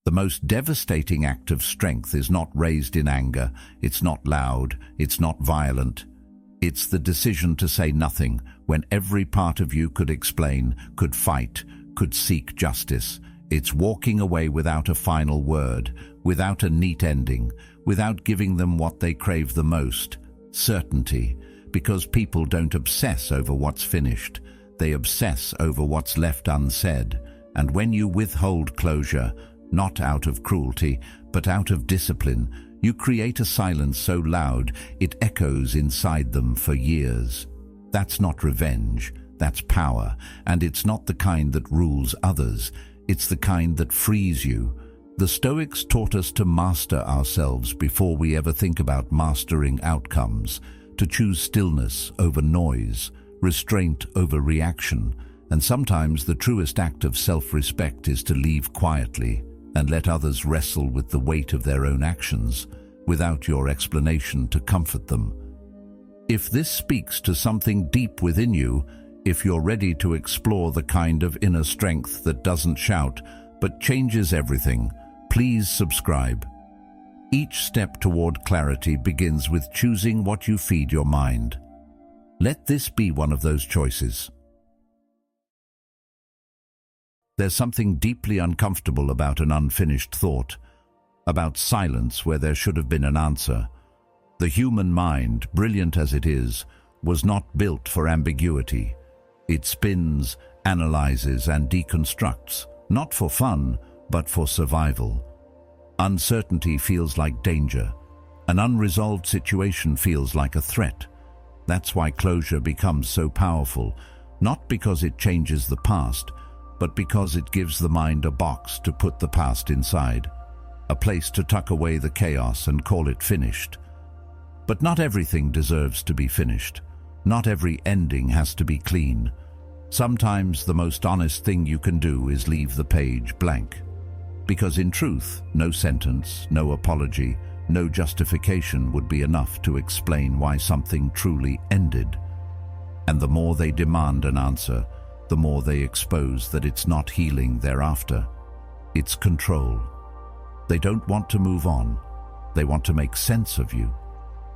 The most devastating act of strength is not raised in anger, it's not loud, it's not violent. It's the decision to say nothing when every part of you could explain, could fight, could seek justice. It's walking away without a final word, without a neat ending, without giving them what they crave the most, certainty, because people don't obsess over what's finished. They obsess over what's left unsaid. And when you withhold closure, not out of cruelty, but out of discipline, you create a silence so loud it echoes inside them for years. That's not revenge, that's power, and it's not the kind that rules others. It's the kind that frees you. The Stoics taught us to master ourselves before we ever think about mastering outcomes, to choose stillness over noise, restraint over reaction, and sometimes the truest act of self-respect is to leave quietly and let others wrestle with the weight of their own actions without your explanation to comfort them. If this speaks to something deep within you, if you're ready to explore the kind of inner strength that doesn't shout but changes everything, please subscribe. Each step toward clarity begins with choosing what you feed your mind. Let this be one of those choices. There's something deeply uncomfortable about an unfinished thought, about silence where there should have been an answer. The human mind, brilliant as it is, was not built for ambiguity. It spins, analyzes, and deconstructs, not for fun, but for survival. Uncertainty feels like danger. An unresolved situation feels like a threat. That's why closure becomes so powerful, not because it changes the past, but because it gives the mind a box to put the past inside, a place to tuck away the chaos and call it finished. But not everything deserves to be finished. Not every ending has to be clean. Sometimes the most honest thing you can do is leave the page blank. Because in truth, no sentence, no apology, no justification would be enough to explain why something truly ended. And the more they demand an answer, the more they expose that it's not healing thereafter. It's control. They don't want to move on. They want to make sense of you.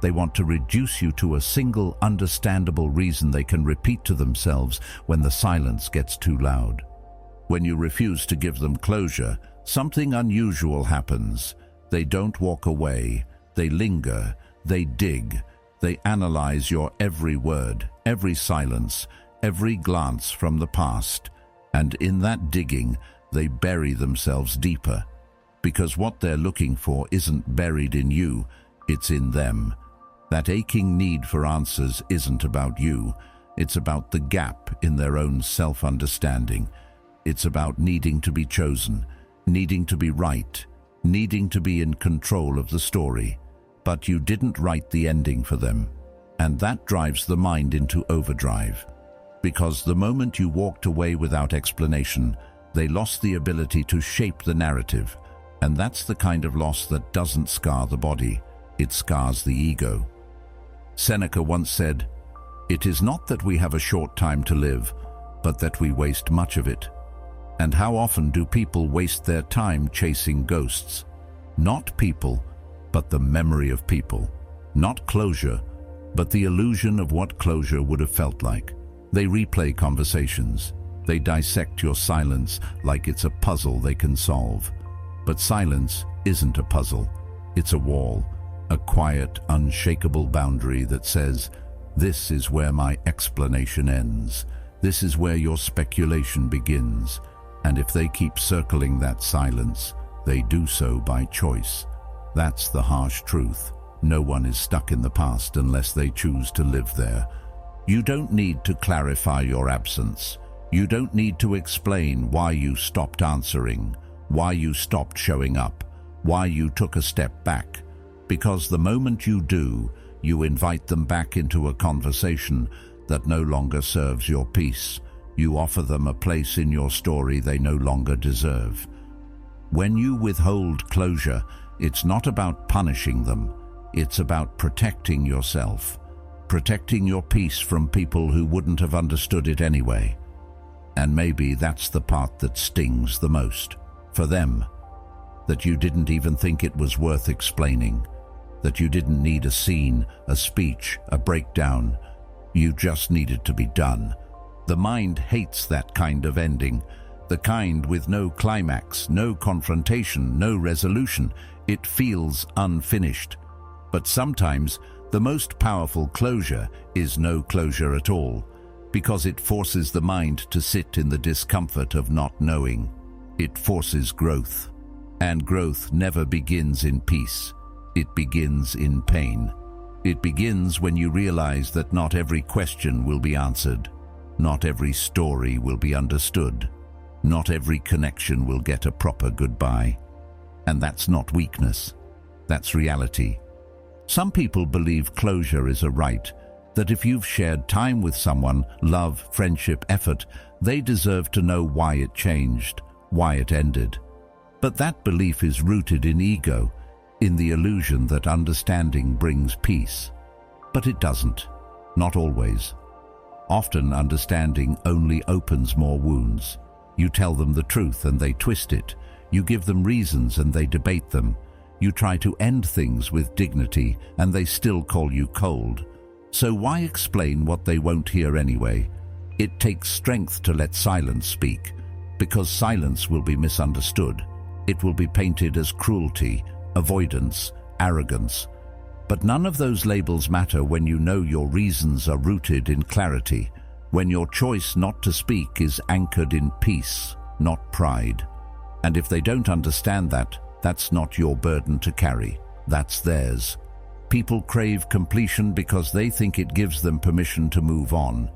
They want to reduce you to a single understandable reason they can repeat to themselves when the silence gets too loud. When you refuse to give them closure, something unusual happens. They don't walk away. They linger. They dig. They analyze your every word, every silence, every glance from the past. And in that digging, they bury themselves deeper. Because what they're looking for isn't buried in you, it's in them. That aching need for answers isn't about you. It's about the gap in their own self-understanding. It's about needing to be chosen, needing to be right, needing to be in control of the story. But you didn't write the ending for them. And that drives the mind into overdrive. Because the moment you walked away without explanation, they lost the ability to shape the narrative. And that's the kind of loss that doesn't scar the body, it scars the ego. Seneca once said, "It is not that we have a short time to live, but that we waste much of it." And how often do people waste their time chasing ghosts? Not people, but the memory of people. Not closure, but the illusion of what closure would have felt like. They replay conversations. They dissect your silence like it's a puzzle they can solve. But silence isn't a puzzle. It's a wall, a quiet, unshakable boundary that says, this is where my explanation ends. This is where your speculation begins. And if they keep circling that silence, they do so by choice. That's the harsh truth. No one is stuck in the past unless they choose to live there. You don't need to clarify your absence. You don't need to explain why you stopped answering, why you stopped showing up, why you took a step back. Because the moment you do, you invite them back into a conversation that no longer serves your peace. You offer them a place in your story they no longer deserve. When you withhold closure, it's not about punishing them. It's about protecting yourself, protecting your peace from people who wouldn't have understood it anyway. And maybe that's the part that stings the most. For them, that you didn't even think it was worth explaining, that you didn't need a scene, a speech, a breakdown. You just needed to be done. The mind hates that kind of ending, the kind with no climax, no confrontation, no resolution. It feels unfinished. But sometimes the most powerful closure is no closure at all, because it forces the mind to sit in the discomfort of not knowing. It forces growth. And growth never begins in peace. It begins in pain. It begins when you realize that not every question will be answered. Not every story will be understood. Not every connection will get a proper goodbye. And that's not weakness. That's reality. Some people believe closure is a right, that if you've shared time with someone, love, friendship, effort, they deserve to know why it changed, why it ended. But that belief is rooted in ego, in the illusion that understanding brings peace. But it doesn't. Not always. Often understanding only opens more wounds. You tell them the truth and they twist it. You give them reasons and they debate them. You try to end things with dignity and they still call you cold. So why explain what they won't hear anyway? It takes strength to let silence speak, because silence will be misunderstood. It will be painted as cruelty, avoidance, arrogance. But none of those labels matter when you know your reasons are rooted in clarity, when your choice not to speak is anchored in peace, not pride. And if they don't understand that, that's not your burden to carry. That's theirs. People crave completion because they think it gives them permission to move on.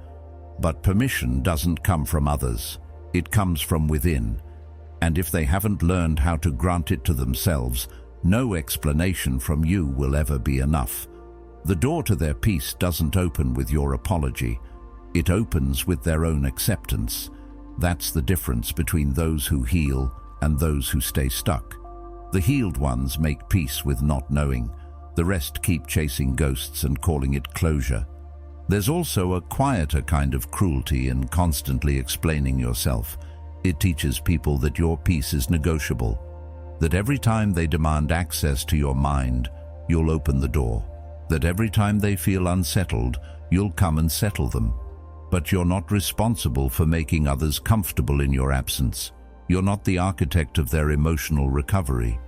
But permission doesn't come from others. It comes from within. And if they haven't learned how to grant it to themselves, no explanation from you will ever be enough. The door to their peace doesn't open with your apology. It opens with their own acceptance. That's the difference between those who heal and those who stay stuck. The healed ones make peace with not knowing. The rest keep chasing ghosts and calling it closure. There's also a quieter kind of cruelty in constantly explaining yourself. It teaches people that your peace is negotiable, that every time they demand access to your mind, you'll open the door, that every time they feel unsettled, you'll come and settle them. But you're not responsible for making others comfortable in your absence. You're not the architect of their emotional recovery.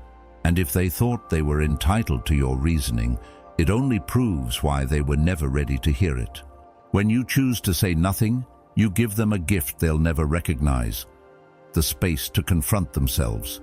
And if they thought they were entitled to your reasoning, it only proves why they were never ready to hear it. When you choose to say nothing, you give them a gift they'll never recognize, the space to confront themselves.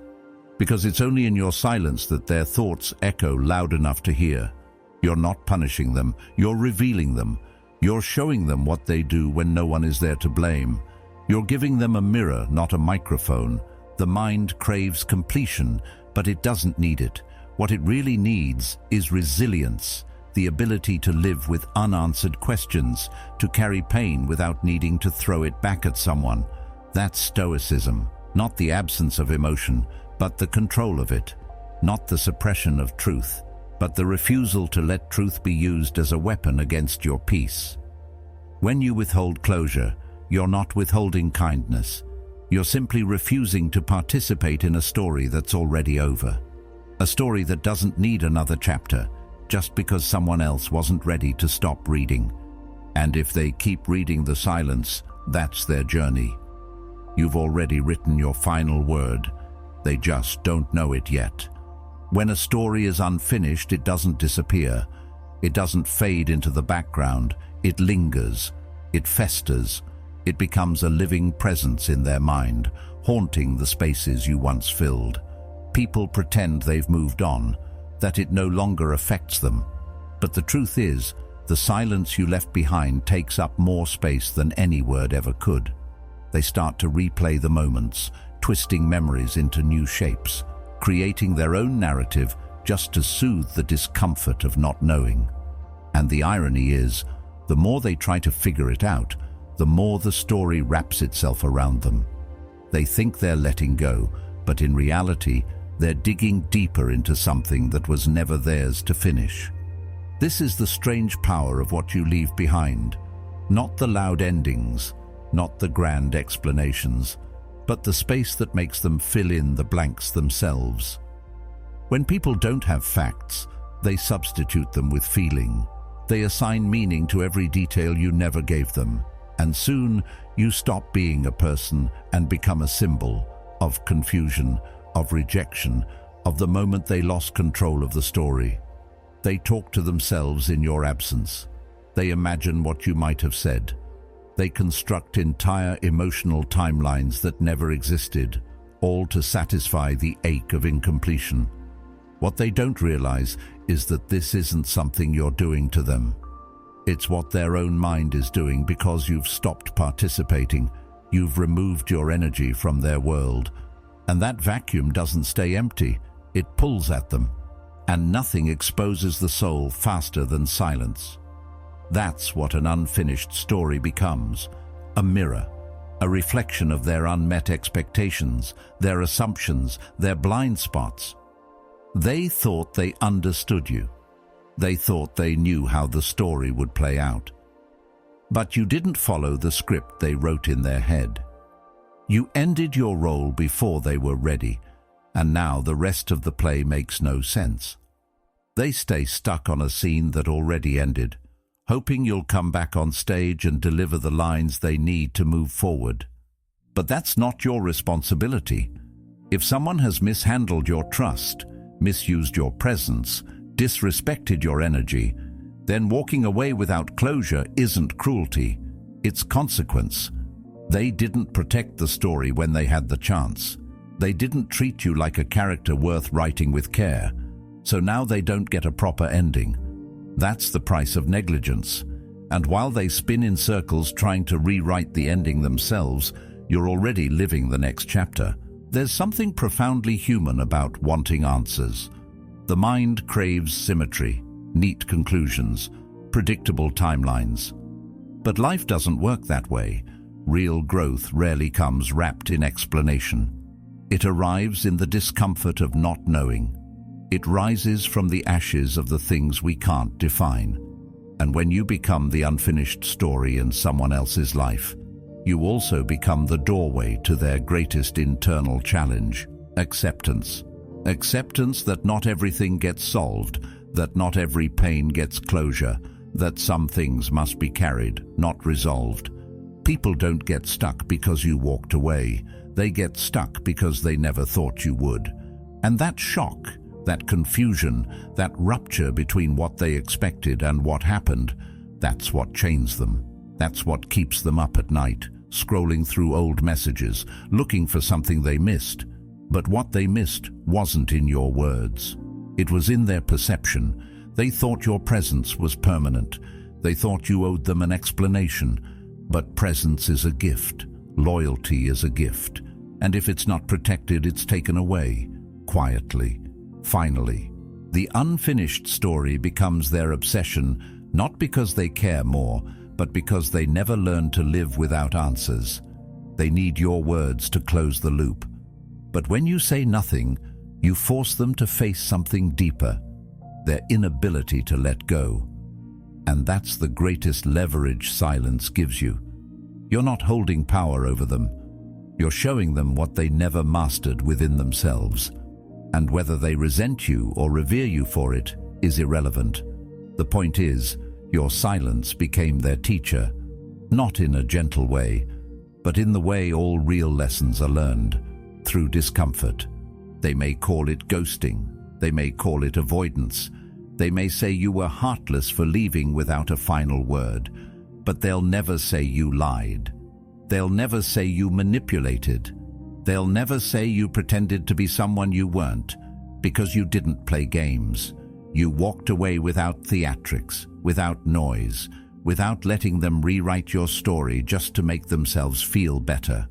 Because it's only in your silence that their thoughts echo loud enough to hear. You're not punishing them, you're revealing them. You're showing them what they do when no one is there to blame. You're giving them a mirror, not a microphone. The mind craves completion, but it doesn't need it. What it really needs is resilience, the ability to live with unanswered questions, to carry pain without needing to throw it back at someone. That's Stoicism, not the absence of emotion, but the control of it, not the suppression of truth, but the refusal to let truth be used as a weapon against your peace. When you withhold closure, you're not withholding kindness. You're simply refusing to participate in a story that's already over. A story that doesn't need another chapter, just because someone else wasn't ready to stop reading. And if they keep reading the silence, that's their journey. You've already written your final word. They just don't know it yet. When a story is unfinished, it doesn't disappear. It doesn't fade into the background. It lingers. It festers. It becomes a living presence in their mind, haunting the spaces you once filled. People pretend they've moved on, that it no longer affects them. But the truth is, the silence you left behind takes up more space than any word ever could. They start to replay the moments, twisting memories into new shapes, creating their own narrative just to soothe the discomfort of not knowing. And the irony is, the more they try to figure it out, the more the story wraps itself around them. They think they're letting go, but in reality, they're digging deeper into something that was never theirs to finish. This is the strange power of what you leave behind. Not the loud endings, not the grand explanations, but the space that makes them fill in the blanks themselves. When people don't have facts, they substitute them with feeling. They assign meaning to every detail you never gave them. And soon, you stop being a person and become a symbol of confusion, of rejection, of the moment they lost control of the story. They talk to themselves in your absence. They imagine what you might have said. They construct entire emotional timelines that never existed, all to satisfy the ache of incompletion. What they don't realize is that this isn't something you're doing to them. It's what their own mind is doing because you've stopped participating. You've removed your energy from their world. And that vacuum doesn't stay empty. It pulls at them. And nothing exposes the soul faster than silence. That's what an unfinished story becomes. A mirror. A reflection of their unmet expectations, their assumptions, their blind spots. They thought they understood you. They thought they knew how the story would play out. But you didn't follow the script they wrote in their head. You ended your role before they were ready, and now the rest of the play makes no sense. They stay stuck on a scene that already ended, hoping you'll come back on stage and deliver the lines they need to move forward. But that's not your responsibility. If someone has mishandled your trust, misused your presence, disrespected your energy, then walking away without closure isn't cruelty, it's consequence. They didn't protect the story when they had the chance. They didn't treat you like a character worth writing with care, so now they don't get a proper ending. That's the price of negligence. And while they spin in circles trying to rewrite the ending themselves, you're already living the next chapter. There's something profoundly human about wanting answers. The mind craves symmetry, neat conclusions, predictable timelines. But life doesn't work that way. Real growth rarely comes wrapped in explanation. It arrives in the discomfort of not knowing. It rises from the ashes of the things we can't define. And when you become the unfinished story in someone else's life, you also become the doorway to their greatest internal challenge: acceptance. Acceptance that not everything gets solved, that not every pain gets closure, that some things must be carried, not resolved. People don't get stuck because you walked away. They get stuck because they never thought you would. And that shock, that confusion, that rupture between what they expected and what happened, that's what chains them. That's what keeps them up at night, scrolling through old messages, looking for something they missed. But what they missed wasn't in your words. It was in their perception. They thought your presence was permanent. They thought you owed them an explanation. But presence is a gift. Loyalty is a gift. And if it's not protected, it's taken away, quietly. Finally, the unfinished story becomes their obsession, not because they care more, but because they never learned to live without answers. They need your words to close the loop. But when you say nothing, you force them to face something deeper, their inability to let go. And that's the greatest leverage silence gives you. You're not holding power over them. You're showing them what they never mastered within themselves. And whether they resent you or revere you for it is irrelevant. The point is, your silence became their teacher, not in a gentle way, but in the way all real lessons are learned, through discomfort. They may call it ghosting. They may call it avoidance. They may say you were heartless for leaving without a final word, but they'll never say you lied. They'll never say you manipulated. They'll never say you pretended to be someone you weren't, because you didn't play games. You walked away without theatrics, without noise, without letting them rewrite your story just to make themselves feel better.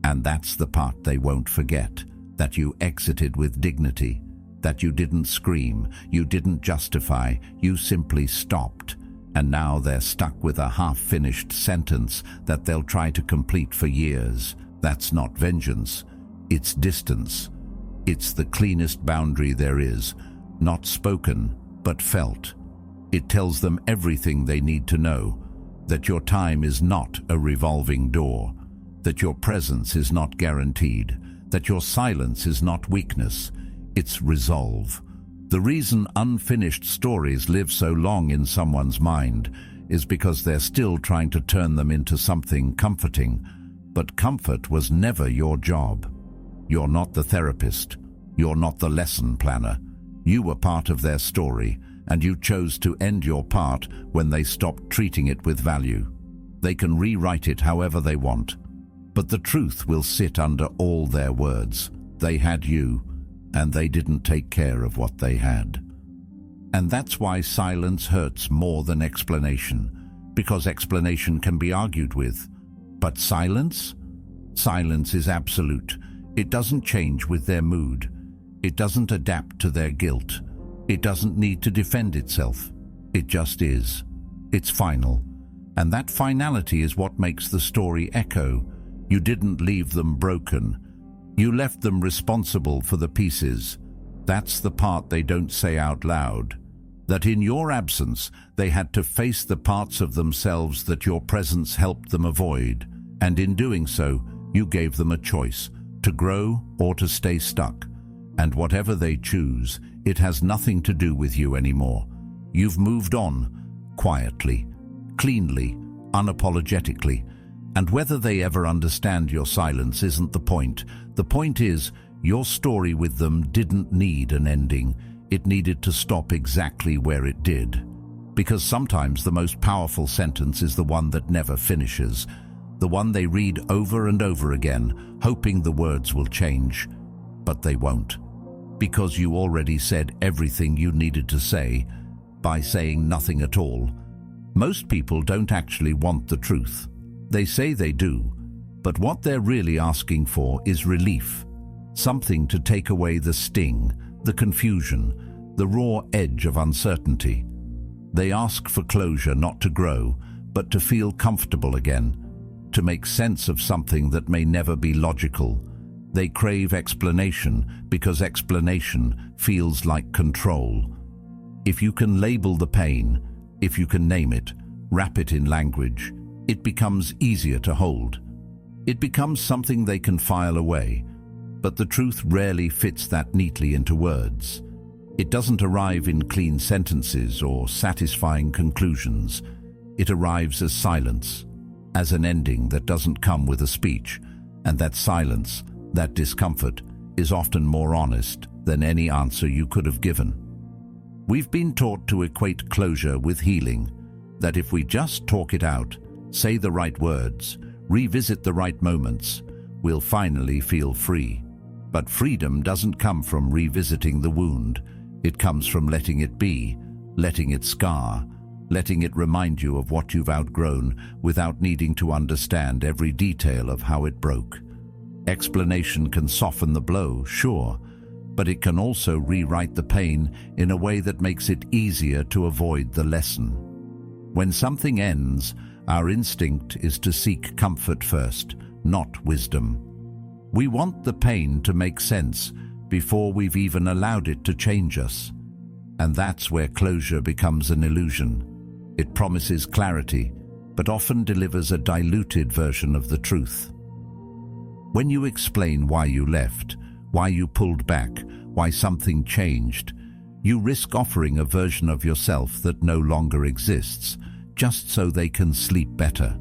And that's the part they won't forget, that you exited with dignity, that you didn't scream, you didn't justify, you simply stopped. And now they're stuck with a half-finished sentence that they'll try to complete for years. That's not vengeance, it's distance. It's the cleanest boundary there is, not spoken, but felt. It tells them everything they need to know, that your time is not a revolving door, that your presence is not guaranteed, that your silence is not weakness. It's resolve. The reason unfinished stories live so long in someone's mind is because they're still trying to turn them into something comforting. But comfort was never your job. You're not the therapist. You're not the lesson planner. You were part of their story, and you chose to end your part when they stopped treating it with value. They can rewrite it however they want, but the truth will sit under all their words. They had you, and they didn't take care of what they had. And that's why silence hurts more than explanation, because explanation can be argued with. But silence? Silence is absolute. It doesn't change with their mood. It doesn't adapt to their guilt. It doesn't need to defend itself. It just is. It's final. And that finality is what makes the story echo. You didn't leave them broken. You left them responsible for the pieces. That's the part they don't say out loud. That in your absence, they had to face the parts of themselves that your presence helped them avoid. And in doing so, you gave them a choice, to grow or to stay stuck. And whatever they choose, it has nothing to do with you anymore. You've moved on, quietly, cleanly, unapologetically. And whether they ever understand your silence isn't the point. The point is, your story with them didn't need an ending. It needed to stop exactly where it did. Because sometimes the most powerful sentence is the one that never finishes, the one they read over and over again, hoping the words will change. But they won't. Because you already said everything you needed to say by saying nothing at all. Most people don't actually want the truth. They say they do, but what they're really asking for is relief. Something to take away the sting, the confusion, the raw edge of uncertainty. They ask for closure, not to grow, but to feel comfortable again, to make sense of something that may never be logical. They crave explanation because explanation feels like control. If you can label the pain, if you can name it, wrap it in language, it becomes easier to hold. It becomes something they can file away. But the truth rarely fits that neatly into words. It doesn't arrive in clean sentences or satisfying conclusions. It arrives as silence, as an ending that doesn't come with a speech. And that silence, that discomfort, is often more honest than any answer you could have given. We've been taught to equate closure with healing, that if we just talk it out, say the right words, revisit the right moments, we'll finally feel free. But freedom doesn't come from revisiting the wound. It comes from letting it be, letting it scar, letting it remind you of what you've outgrown without needing to understand every detail of how it broke. Explanation can soften the blow, sure, but it can also rewrite the pain in a way that makes it easier to avoid the lesson. When something ends, our instinct is to seek comfort first, not wisdom. We want the pain to make sense before we've even allowed it to change us. And that's where closure becomes an illusion. It promises clarity, but often delivers a diluted version of the truth. When you explain why you left, why you pulled back, why something changed, you risk offering a version of yourself that no longer exists, just so they can sleep better.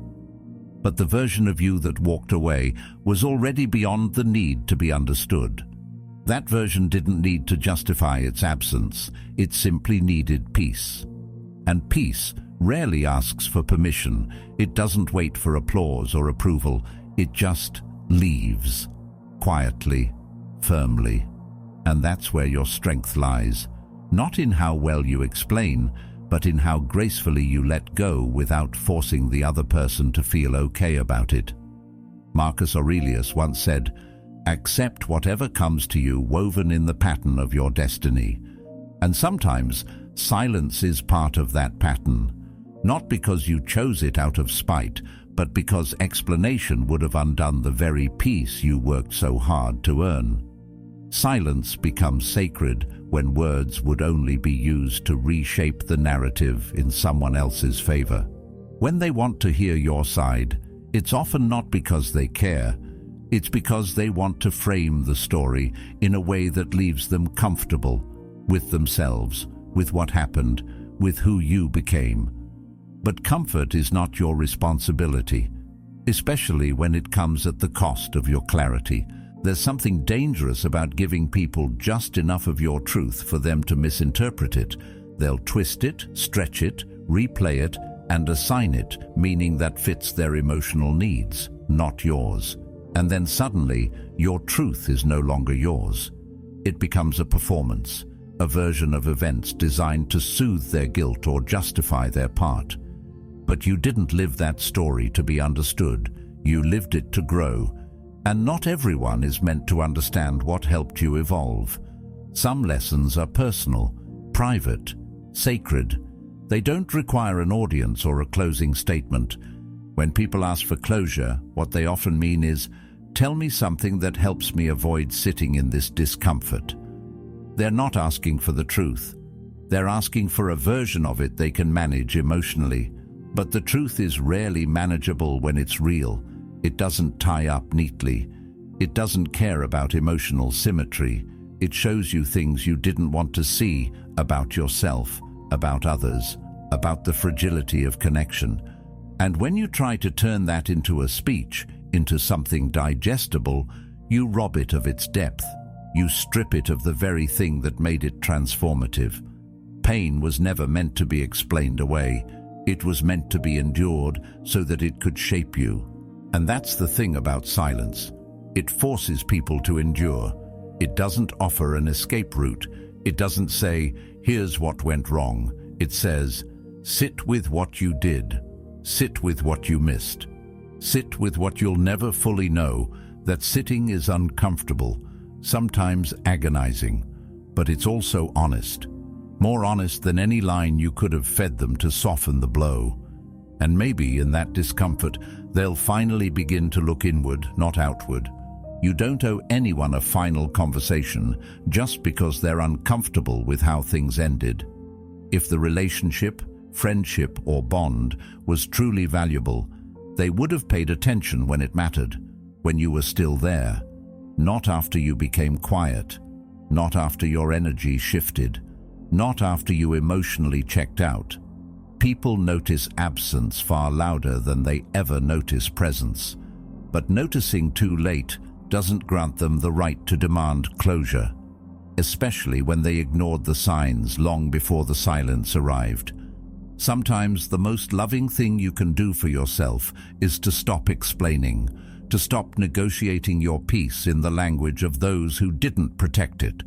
But the version of you that walked away was already beyond the need to be understood. That version didn't need to justify its absence, it simply needed peace. And peace rarely asks for permission, it doesn't wait for applause or approval, it just leaves, quietly, firmly. And that's where your strength lies, not in how well you explain, but in how gracefully you let go without forcing the other person to feel okay about it. Marcus Aurelius once said, "Accept whatever comes to you woven in the pattern of your destiny." And sometimes silence is part of that pattern, not because you chose it out of spite, but because explanation would have undone the very peace you worked so hard to earn. Silence becomes sacred when words would only be used to reshape the narrative in someone else's favor. When they want to hear your side, it's often not because they care, It's because they want to frame the story in a way that leaves them comfortable with themselves, with what happened, with who you became. But comfort is not your responsibility, especially when it comes at the cost of your clarity. There's something dangerous about giving people just enough of your truth for them to misinterpret it. They'll twist it, stretch it, replay it, and assign it meaning that fits their emotional needs, not yours. And then suddenly, your truth is no longer yours. It becomes a performance, a version of events designed to soothe their guilt or justify their part. But you didn't live that story to be understood. You lived it to grow. And not everyone is meant to understand what helped you evolve. Some lessons are personal, private, sacred. They don't require an audience or a closing statement. When people ask for closure, what they often mean is, "Tell me something that helps me avoid sitting in this discomfort." They're not asking for the truth. They're asking for a version of it they can manage emotionally. But the truth is rarely manageable when it's real. It doesn't tie up neatly. It doesn't care about emotional symmetry. It shows you things you didn't want to see about yourself, about others, about the fragility of connection. And when you try to turn that into a speech, into something digestible, you rob it of its depth. You strip it of the very thing that made it transformative. Pain was never meant to be explained away. It was meant to be endured so that it could shape you. And that's the thing about silence. It forces people to endure. It doesn't offer an escape route. It doesn't say, "Here's what went wrong." It says, "Sit with what you did. Sit with what you missed. Sit with what you'll never fully know." That sitting is uncomfortable, sometimes agonizing, but it's also honest. More honest than any line you could have fed them to soften the blow. And maybe in that discomfort, they'll finally begin to look inward, not outward. You don't owe anyone a final conversation just because they're uncomfortable with how things ended. If the relationship, friendship, or bond was truly valuable, they would have paid attention when it mattered, when you were still there, not after you became quiet, not after your energy shifted, not after you emotionally checked out. People notice absence far louder than they ever notice presence. But noticing too late doesn't grant them the right to demand closure, especially when they ignored the signs long before the silence arrived. Sometimes the most loving thing you can do for yourself is to stop explaining, to stop negotiating your peace in the language of those who didn't protect it.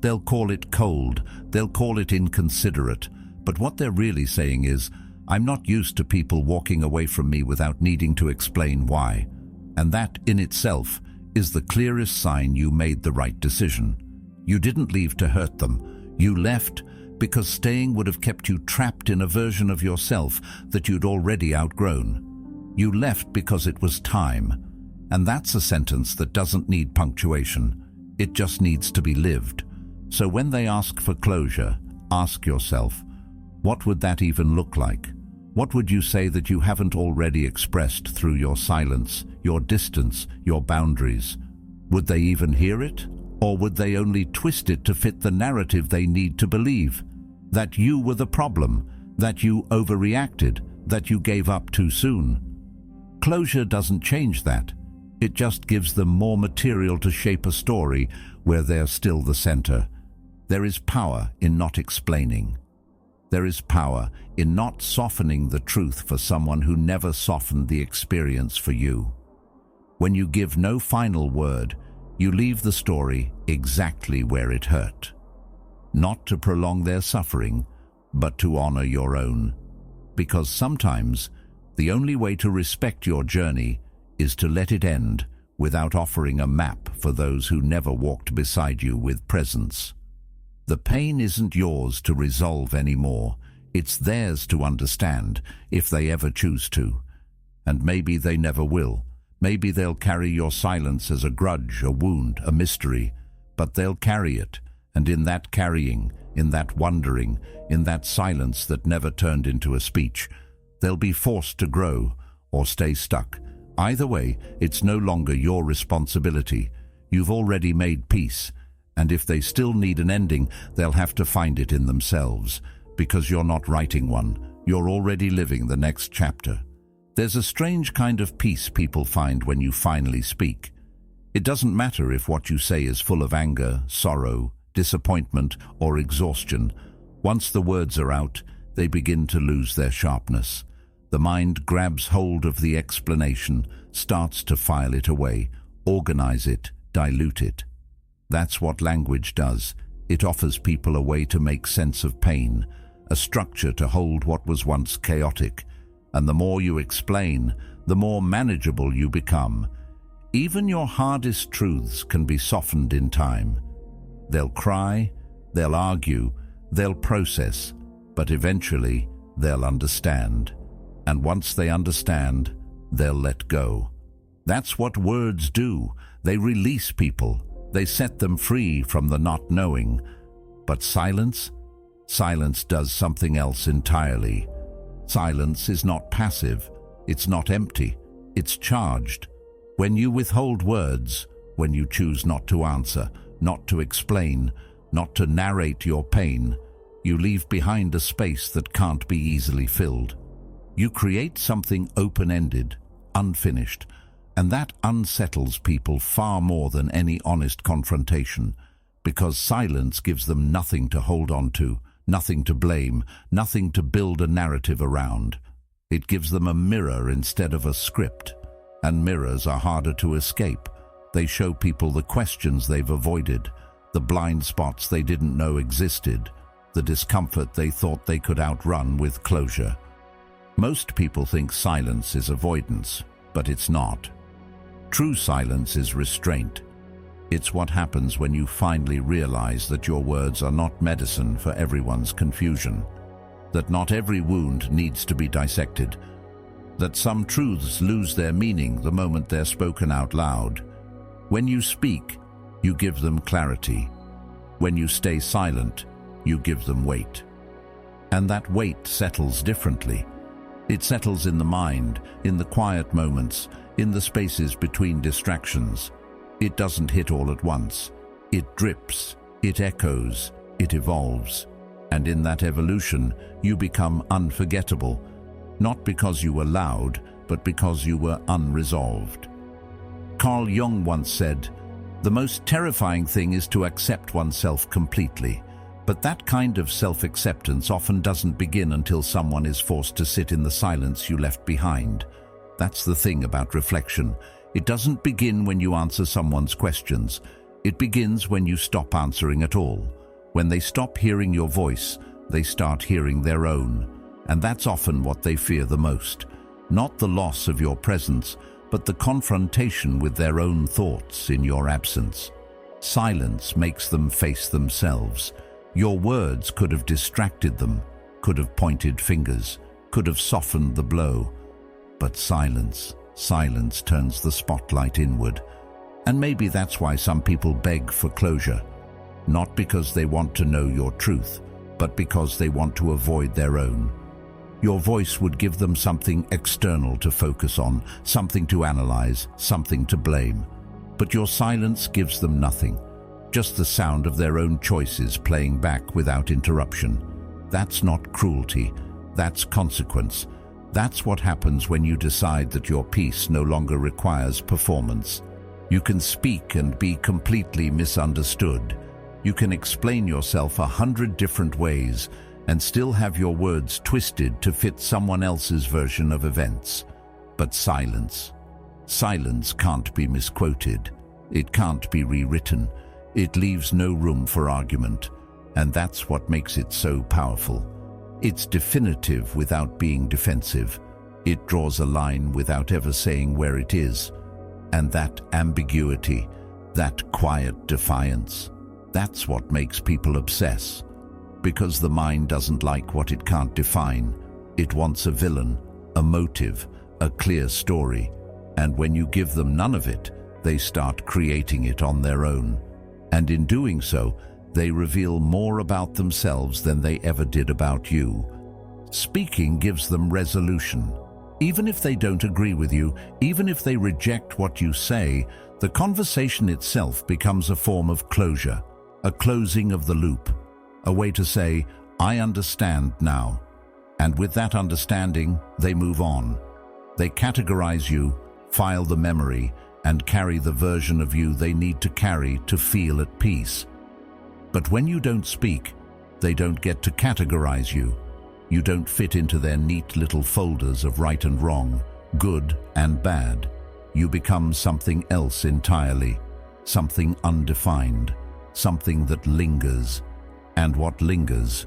They'll call it cold, they'll call it inconsiderate, but what they're really saying is, "I'm not used to people walking away from me without needing to explain why." And that in itself is the clearest sign you made the right decision. You didn't leave to hurt them. You left because staying would have kept you trapped in a version of yourself that you'd already outgrown. You left because it was time. And that's a sentence that doesn't need punctuation. It just needs to be lived. So when they ask for closure, ask yourself, what would that even look like? What would you say that you haven't already expressed through your silence, your distance, your boundaries? Would they even hear it? Or would they only twist it to fit the narrative they need to believe? That you were the problem, that you overreacted, that you gave up too soon. Closure doesn't change that. It just gives them more material to shape a story where they're still the center. There is power in not explaining. There is power in not softening the truth for someone who never softened the experience for you. When you give no final word, you leave the story exactly where it hurt. Not to prolong their suffering, but to honor your own. Because sometimes the only way to respect your journey is to let it end without offering a map for those who never walked beside you with presence. The pain isn't yours to resolve anymore. It's theirs to understand, if they ever choose to. And maybe they never will. Maybe they'll carry your silence as a grudge, a wound, a mystery. But they'll carry it, and in that carrying, in that wondering, in that silence that never turned into a speech, they'll be forced to grow or stay stuck, Either way, it's no longer your responsibility. You've already made peace, and if they still need an ending, they'll have to find it in themselves, because you're not writing one. You're already living the next chapter. There's a strange kind of peace people find when you finally speak. It doesn't matter if what you say is full of anger, sorrow, disappointment, or exhaustion. Once the words are out, they begin to lose their sharpness. The mind grabs hold of the explanation, starts to file it away, organize it, dilute it. That's what language does. It offers people a way to make sense of pain, a structure to hold what was once chaotic. And the more you explain, the more manageable you become. Even your hardest truths can be softened in time. They'll cry, they'll argue, they'll process, but eventually they'll understand. And once they understand, they'll let go. That's what words do. They release people. They set them free from the not knowing. But silence? Silence does something else entirely. Silence is not passive. It's not empty. It's charged. When you withhold words, when you choose not to answer, not to explain, not to narrate your pain, you leave behind a space that can't be easily filled. You create something open-ended, unfinished, and that unsettles people far more than any honest confrontation, because silence gives them nothing to hold on to, nothing to blame, nothing to build a narrative around. It gives them a mirror instead of a script, and mirrors are harder to escape. They show people the questions they've avoided, the blind spots they didn't know existed, the discomfort they thought they could outrun with closure. Most people think silence is avoidance, but it's not. True silence is restraint. It's what happens when you finally realize that your words are not medicine for everyone's confusion, that not every wound needs to be dissected, that some truths lose their meaning the moment they're spoken out loud. When you speak, you give them clarity. When you stay silent, you give them weight. And that weight settles differently. It settles in the mind, in the quiet moments, in the spaces between distractions. It doesn't hit all at once. It drips, it echoes, it evolves. And in that evolution, you become unforgettable, not because you were loud, but because you were unresolved. Carl Jung once said, "The most terrifying thing is to accept oneself completely." But that kind of self-acceptance often doesn't begin until someone is forced to sit in the silence you left behind. That's the thing about reflection. It doesn't begin when you answer someone's questions. It begins when you stop answering at all. When they stop hearing your voice, they start hearing their own. And that's often what they fear the most. Not the loss of your presence, but the confrontation with their own thoughts in your absence. Silence makes them face themselves. Your words could have distracted them, could have pointed fingers, could have softened the blow. But silence turns the spotlight inward. And maybe that's why some people beg for closure. Not because they want to know your truth, but because they want to avoid their own. Your voice would give them something external to focus on, something to analyze, something to blame. But your silence gives them nothing. Just the sound of their own choices playing back without interruption. That's not cruelty, that's consequence. That's what happens when you decide that your peace no longer requires performance. You can speak and be completely misunderstood. You can explain yourself 100 different ways and still have your words twisted to fit someone else's version of events. But silence can't be misquoted. It can't be rewritten. It leaves no room for argument, and that's what makes it so powerful. It's definitive without being defensive. It draws a line without ever saying where it is. And that ambiguity, that quiet defiance, that's what makes people obsess. Because the mind doesn't like what it can't define. It wants a villain, a motive, a clear story. And when you give them none of it, they start creating it on their own. And in doing so, they reveal more about themselves than they ever did about you. Speaking gives them resolution. Even if they don't agree with you, even if they reject what you say, the conversation itself becomes a form of closure, a closing of the loop, a way to say, I understand now. And with that understanding, they move on. They categorize you, file the memory, and carry the version of you they need to carry to feel at peace. But when you don't speak, they don't get to categorize you. You don't fit into their neat little folders of right and wrong, good and bad. You become something else entirely, something undefined, something that lingers. And what lingers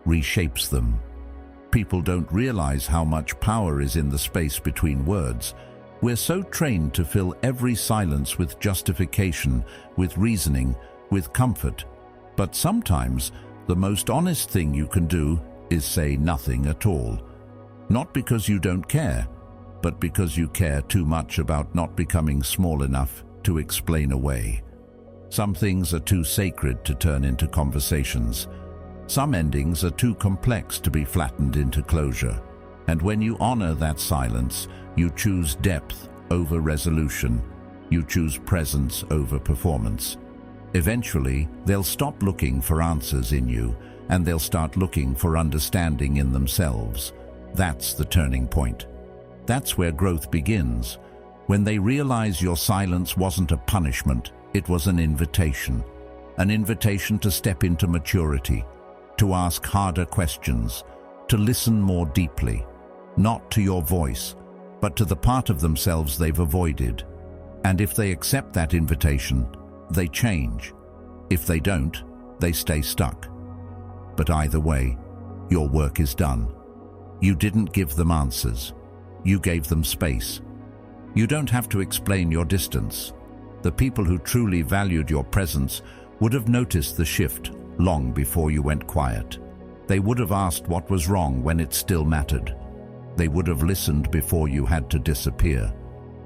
reshapes them. People don't realize how much power is in the space between words. We're so trained to fill every silence with justification, with reasoning, with comfort. But sometimes the most honest thing you can do is say nothing at all. Not because you don't care, but because you care too much about not becoming small enough to explain away. Some things are too sacred to turn into conversations. Some endings are too complex to be flattened into closure. And when you honor that silence, you choose depth over resolution. You choose presence over performance. Eventually, they'll stop looking for answers in you, and they'll start looking for understanding in themselves. That's the turning point. That's where growth begins. When they realize your silence wasn't a punishment, it was an invitation to step into maturity, to ask harder questions, to listen more deeply, not to your voice, but to the part of themselves they've avoided. And if they accept that invitation, they change. If they don't, they stay stuck. But either way, your work is done. You didn't give them answers. You gave them space. You don't have to explain your distance. The people who truly valued your presence would have noticed the shift long before you went quiet. They would have asked what was wrong when it still mattered. They would have listened before you had to disappear.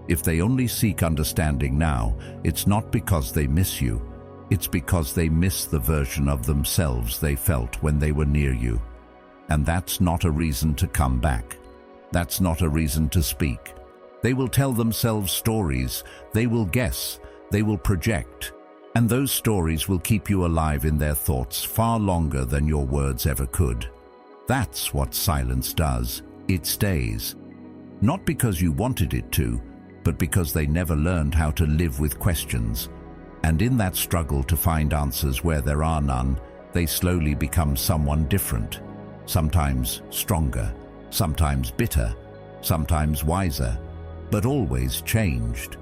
If they only seek understanding now, it's not because they miss you. It's because they miss the version of themselves they felt when they were near you. And that's not a reason to come back. That's not a reason to speak. They will tell themselves stories. They will guess. They will project. And those stories will keep you alive in their thoughts far longer than your words ever could. That's what silence does. It stays. Not because you wanted it to, but because they never learned how to live with questions. And in that struggle to find answers where there are none, they slowly become someone different. Sometimes stronger, sometimes bitter, sometimes wiser, but always changed.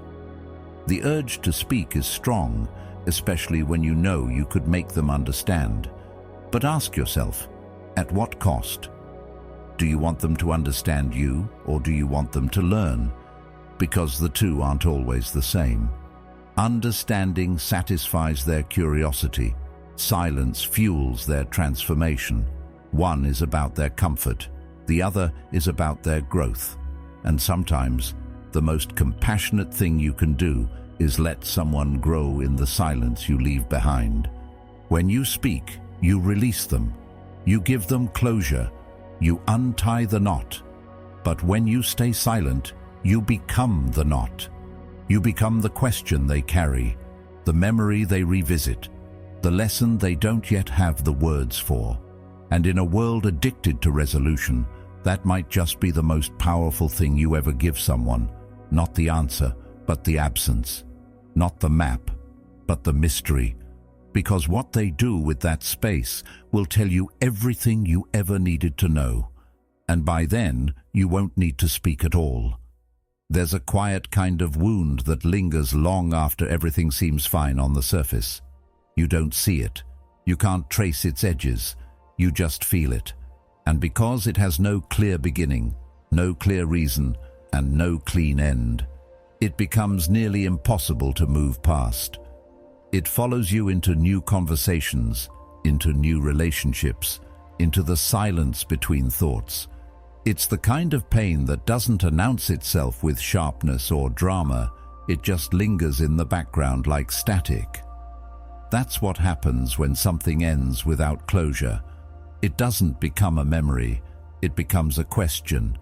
The urge to speak is strong, especially when you know you could make them understand. But ask yourself, at what cost? Do you want them to understand you, or do you want them to learn? Because the two aren't always the same. Understanding satisfies their curiosity. Silence fuels their transformation. One is about their comfort. The other is about their growth. And sometimes, the most compassionate thing you can do is let someone grow in the silence you leave behind. When you speak, you release them. You give them closure. You untie the knot. But when you stay silent, you become the knot. You become the question they carry, the memory they revisit, the lesson they don't yet have the words for. And in a world addicted to resolution, that might just be the most powerful thing you ever give someone. Not the answer, but the absence. Not the map, but the mystery. Because what they do with that space will tell you everything you ever needed to know. And by then, you won't need to speak at all. There's a quiet kind of wound that lingers long after everything seems fine on the surface. You don't see it. You can't trace its edges. You just feel it. And because it has no clear beginning, no clear reason, and no clean end, it becomes nearly impossible to move past. It follows you into new conversations, into new relationships, into the silence between thoughts. It's the kind of pain that doesn't announce itself with sharpness or drama. It just lingers in the background like static. That's what happens when something ends without closure. It doesn't become a memory. It becomes a question.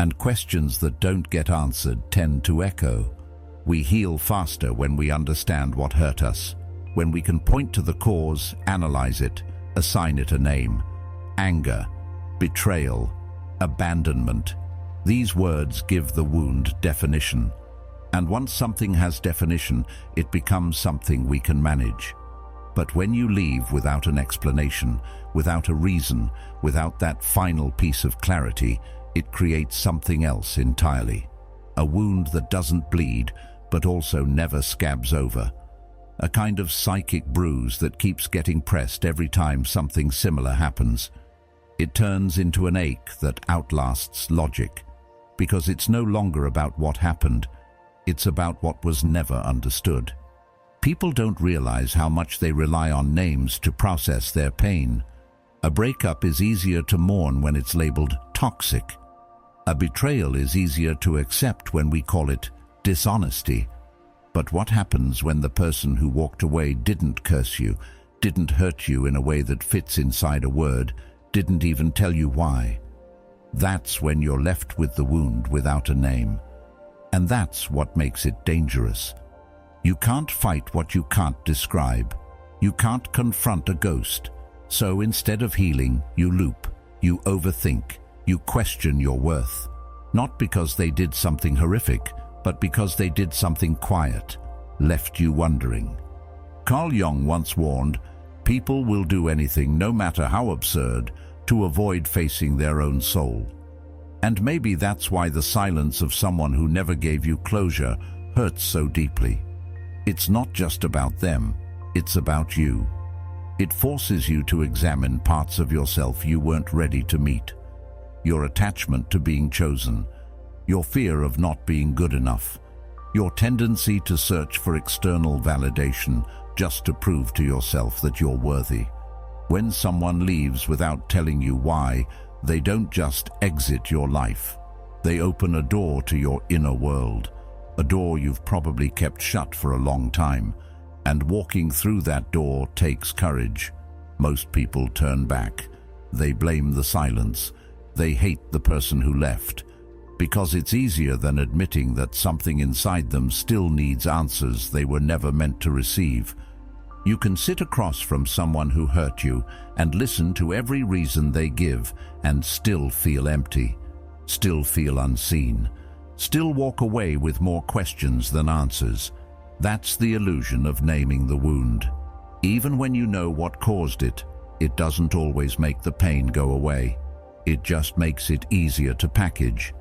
and questions that don't get answered tend to echo. We heal faster when we understand what hurt us, when we can point to the cause, analyze it, assign it a name. Anger, betrayal, abandonment. These words give the wound definition. And once something has definition, it becomes something we can manage. But when you leave without an explanation, without a reason, without that final piece of clarity, it creates something else entirely. A wound that doesn't bleed, but also never scabs over. A kind of psychic bruise that keeps getting pressed every time something similar happens. It turns into an ache that outlasts logic, because it's no longer about what happened, it's about what was never understood. People don't realize how much they rely on names to process their pain. A breakup is easier to mourn when it's labeled toxic. A betrayal is easier to accept when we call it dishonesty. But what happens when the person who walked away didn't curse you, didn't hurt you in a way that fits inside a word, didn't even tell you why? That's when you're left with the wound without a name. And that's what makes it dangerous. You can't fight what you can't describe. You can't confront a ghost. So instead of healing, you loop, you overthink, you question your worth. Not because they did something horrific, but because they did something quiet, left you wondering. Carl Jung once warned, people will do anything, no matter how absurd, to avoid facing their own soul. And maybe that's why the silence of someone who never gave you closure hurts so deeply. It's not just about them, it's about you. It forces you to examine parts of yourself you weren't ready to meet. Your attachment to being chosen, your fear of not being good enough, your tendency to search for external validation just to prove to yourself that you're worthy. When someone leaves without telling you why, they don't just exit your life. They open a door to your inner world, a door you've probably kept shut for a long time, and walking through that door takes courage. Most people turn back. They blame the silence. They hate the person who left, because it's easier than admitting that something inside them still needs answers they were never meant to receive. You can sit across from someone who hurt you and listen to every reason they give and still feel empty, still feel unseen, still walk away with more questions than answers. That's the illusion of naming the wound. Even when you know what caused it, it doesn't always make the pain go away. It just makes it easier to package.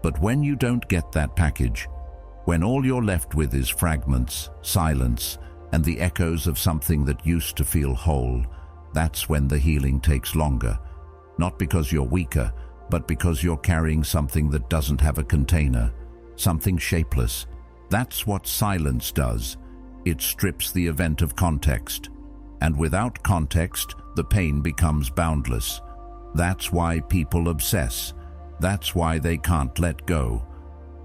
But when you don't get that package, when all you're left with is fragments, silence, and the echoes of something that used to feel whole, that's when the healing takes longer. Not because you're weaker, but because you're carrying something that doesn't have a container, something shapeless. That's what silence does. It strips the event of context. And without context, the pain becomes boundless. That's why people obsess. That's why they can't let go.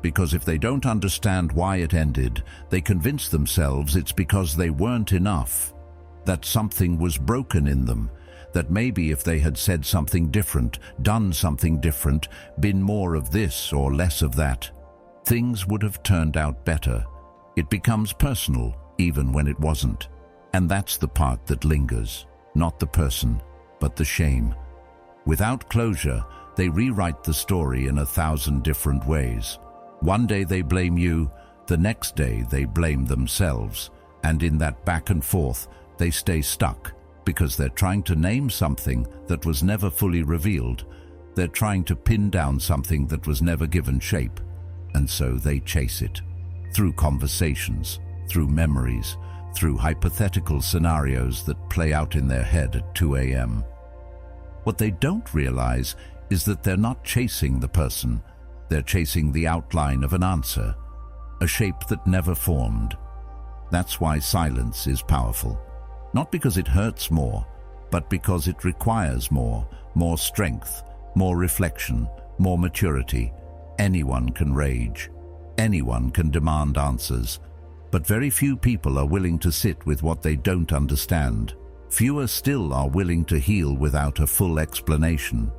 Because if they don't understand why it ended, they convince themselves it's because they weren't enough, that something was broken in them, that maybe if they had said something different, done something different, been more of this or less of that, things would have turned out better. It becomes personal, even when it wasn't. And that's the part that lingers, not the person, but the shame. Without closure, they rewrite the story in 1,000 different ways. One day they blame you, the next day they blame themselves, and in that back and forth they stay stuck because they're trying to name something that was never fully revealed. They're trying to pin down something that was never given shape, and so they chase it. Through conversations, through memories, through hypothetical scenarios that play out in their head at 2 a.m. What they don't realize is that they're not chasing the person. They're chasing the outline of an answer, a shape that never formed. That's why silence is powerful. Not because it hurts more, but because it requires more strength, more reflection, more maturity. Anyone can rage. Anyone can demand answers. But very few people are willing to sit with what they don't understand. Fewer still are willing to heal without a full explanation.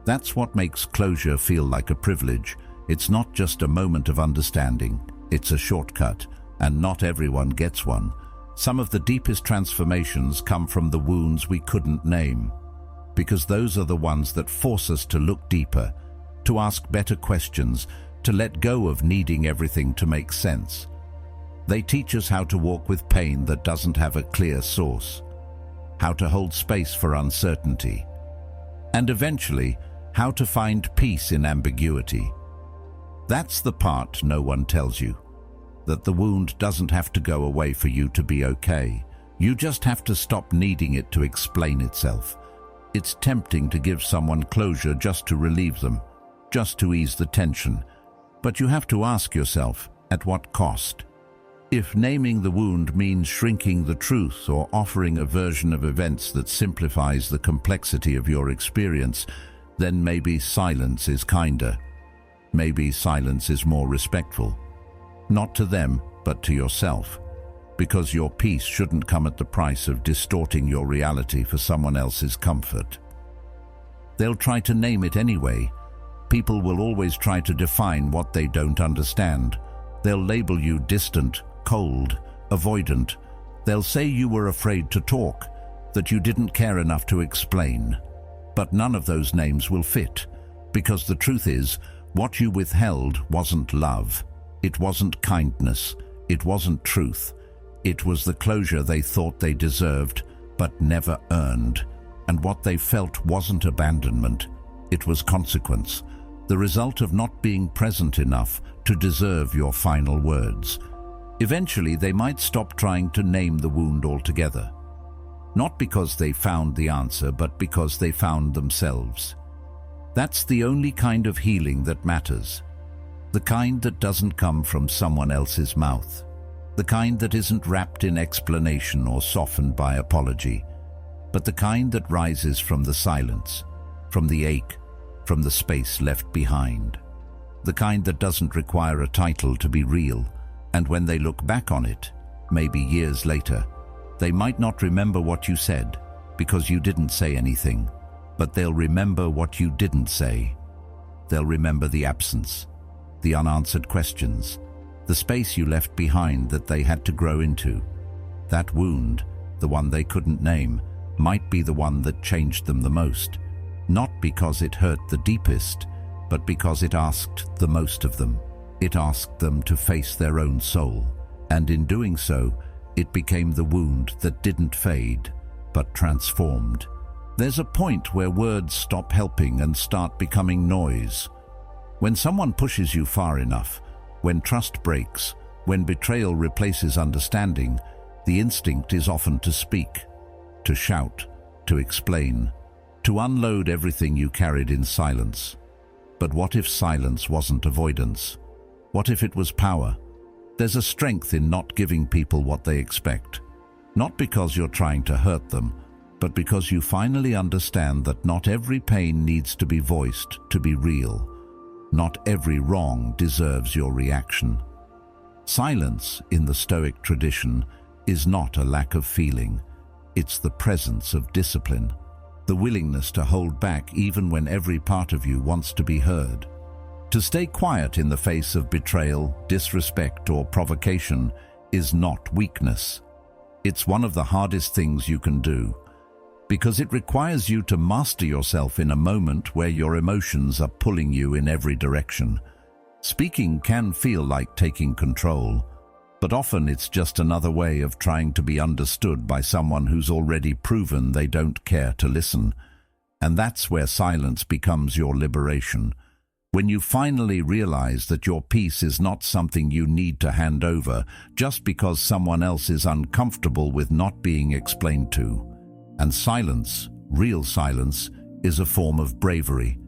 That's what makes closure feel like a privilege. It's not just a moment of understanding, it's a shortcut, and not everyone gets one. Some of the deepest transformations come from the wounds we couldn't name, because those are the ones that force us to look deeper, to ask better questions, to let go of needing everything to make sense. They teach us how to walk with pain that doesn't have a clear source, how to hold space for uncertainty, and eventually, how to find peace in ambiguity. That's the part no one tells you, that the wound doesn't have to go away for you to be okay. You just have to stop needing it to explain itself. It's tempting to give someone closure just to relieve them, just to ease the tension. But you have to ask yourself, at what cost? If naming the wound means shrinking the truth or offering a version of events that simplifies the complexity of your experience, then maybe silence is kinder. Maybe silence is more respectful. Not to them, but to yourself. Because your peace shouldn't come at the price of distorting your reality for someone else's comfort. They'll try to name it anyway. People will always try to define what they don't understand. They'll label you distant, cold, avoidant. They'll say you were afraid to talk, that you didn't care enough to explain. But none of those names will fit, because the truth is, what you withheld wasn't love. It wasn't kindness. It wasn't truth. It was the closure they thought they deserved, but never earned. And what they felt wasn't abandonment. It was consequence, the result of not being present enough to deserve your final words. Eventually, they might stop trying to name the wound altogether. Not because they found the answer, but because they found themselves. That's the only kind of healing that matters. The kind that doesn't come from someone else's mouth. The kind that isn't wrapped in explanation or softened by apology. But the kind that rises from the silence, from the ache, from the space left behind. The kind that doesn't require a title to be real, and when they look back on it, maybe years later, they might not remember what you said, because you didn't say anything, but they'll remember what you didn't say. They'll remember the absence, the unanswered questions, the space you left behind that they had to grow into. That wound, the one they couldn't name, might be the one that changed them the most, not because it hurt the deepest, but because it asked the most of them. It asked them to face their own soul, and in doing so, it became the wound that didn't fade, but transformed. There's a point where words stop helping and start becoming noise. When someone pushes you far enough, when trust breaks, when betrayal replaces understanding, the instinct is often to speak, to shout, to explain, to unload everything you carried in silence. But what if silence wasn't avoidance? What if it was power? There's a strength in not giving people what they expect. Not because you're trying to hurt them, but because you finally understand that not every pain needs to be voiced to be real. Not every wrong deserves your reaction. Silence, in the Stoic tradition, is not a lack of feeling. It's the presence of discipline, the willingness to hold back even when every part of you wants to be heard. To stay quiet in the face of betrayal, disrespect, or provocation is not weakness. It's one of the hardest things you can do, because it requires you to master yourself in a moment where your emotions are pulling you in every direction. Speaking can feel like taking control, but often it's just another way of trying to be understood by someone who's already proven they don't care to listen. And that's where silence becomes your liberation. When you finally realize that your peace is not something you need to hand over just because someone else is uncomfortable with not being explained to. And silence, real silence, is a form of bravery.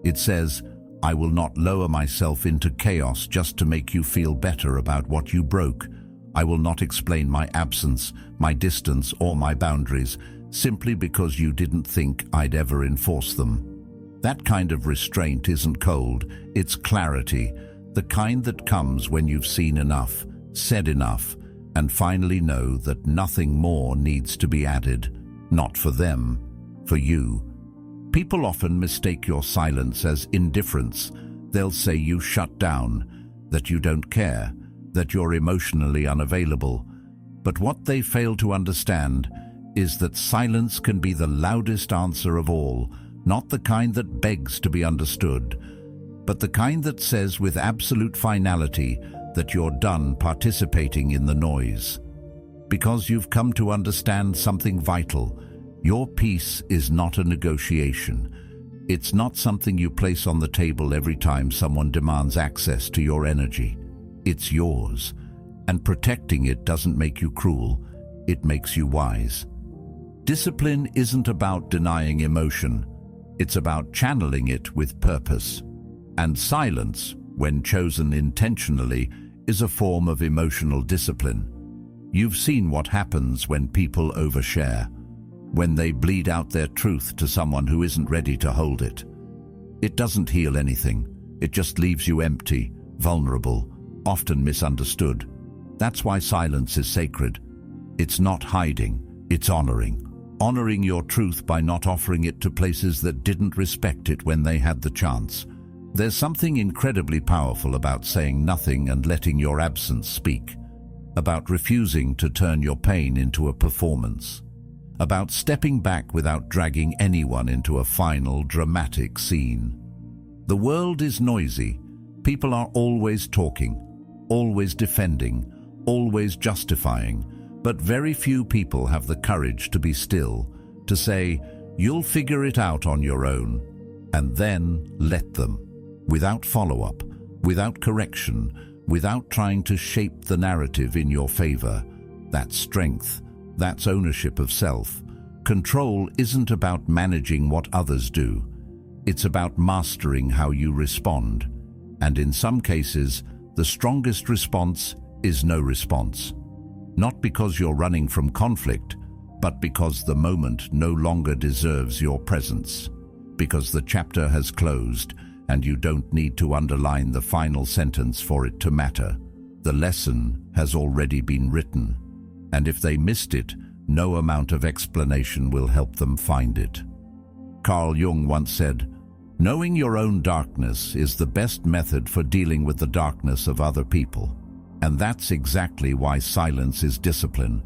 It says, I will not lower myself into chaos just to make you feel better about what you broke. I will not explain my absence, my distance, or my boundaries simply because you didn't think I'd ever enforce them. That kind of restraint isn't cold, it's clarity, the kind that comes when you've seen enough, said enough, and finally know that nothing more needs to be added. Not for them, for you. People often mistake your silence as indifference. They'll say you shut down, that you don't care, that you're emotionally unavailable. But what they fail to understand is that silence can be the loudest answer of all, not the kind that begs to be understood, but the kind that says with absolute finality that you're done participating in the noise. Because you've come to understand something vital. Your peace is not a negotiation. It's not something you place on the table every time someone demands access to your energy. It's yours, and protecting it doesn't make you cruel, it makes you wise. Discipline isn't about denying emotion, it's about channeling it with purpose. And silence, when chosen intentionally, is a form of emotional discipline. You've seen what happens when people overshare, when they bleed out their truth to someone who isn't ready to hold it. It doesn't heal anything, it just leaves you empty, vulnerable, often misunderstood. That's why silence is sacred. It's not hiding, it's honoring. Honoring your truth by not offering it to places that didn't respect it when they had the chance. There's something incredibly powerful about saying nothing and letting your absence speak, about refusing to turn your pain into a performance, about stepping back without dragging anyone into a final, dramatic scene. The world is noisy. People are always talking, always defending, always justifying, but very few people have the courage to be still, to say, "You'll figure it out on your own," and then let them. Without follow-up, without correction, without trying to shape the narrative in your favor. That's strength. That's ownership of self. Control isn't about managing what others do. It's about mastering how you respond. And in some cases, the strongest response is no response. Not because you're running from conflict, but because the moment no longer deserves your presence. Because the chapter has closed, and you don't need to underline the final sentence for it to matter. The lesson has already been written, and if they missed it, no amount of explanation will help them find it. Carl Jung once said, "Knowing your own darkness is the best method for dealing with the darkness of other people." And that's exactly why silence is discipline.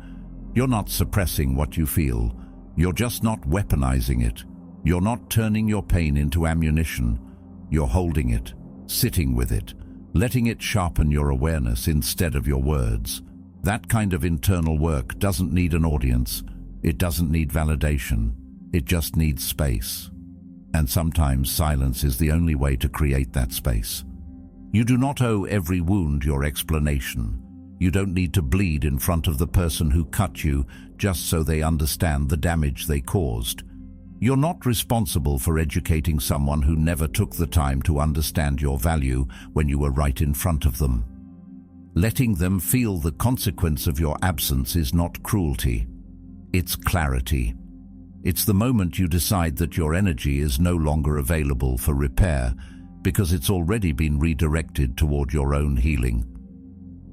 You're not suppressing what you feel. You're just not weaponizing it. You're not turning your pain into ammunition. You're holding it, sitting with it, letting it sharpen your awareness instead of your words. That kind of internal work doesn't need an audience. It doesn't need validation. It just needs space. And sometimes silence is the only way to create that space. You do not owe every wound your explanation. You don't need to bleed in front of the person who cut you just so they understand the damage they caused. You're not responsible for educating someone who never took the time to understand your value when you were right in front of them. Letting them feel the consequence of your absence is not cruelty. It's clarity. It's the moment you decide that your energy is no longer available for repair because it's already been redirected toward your own healing.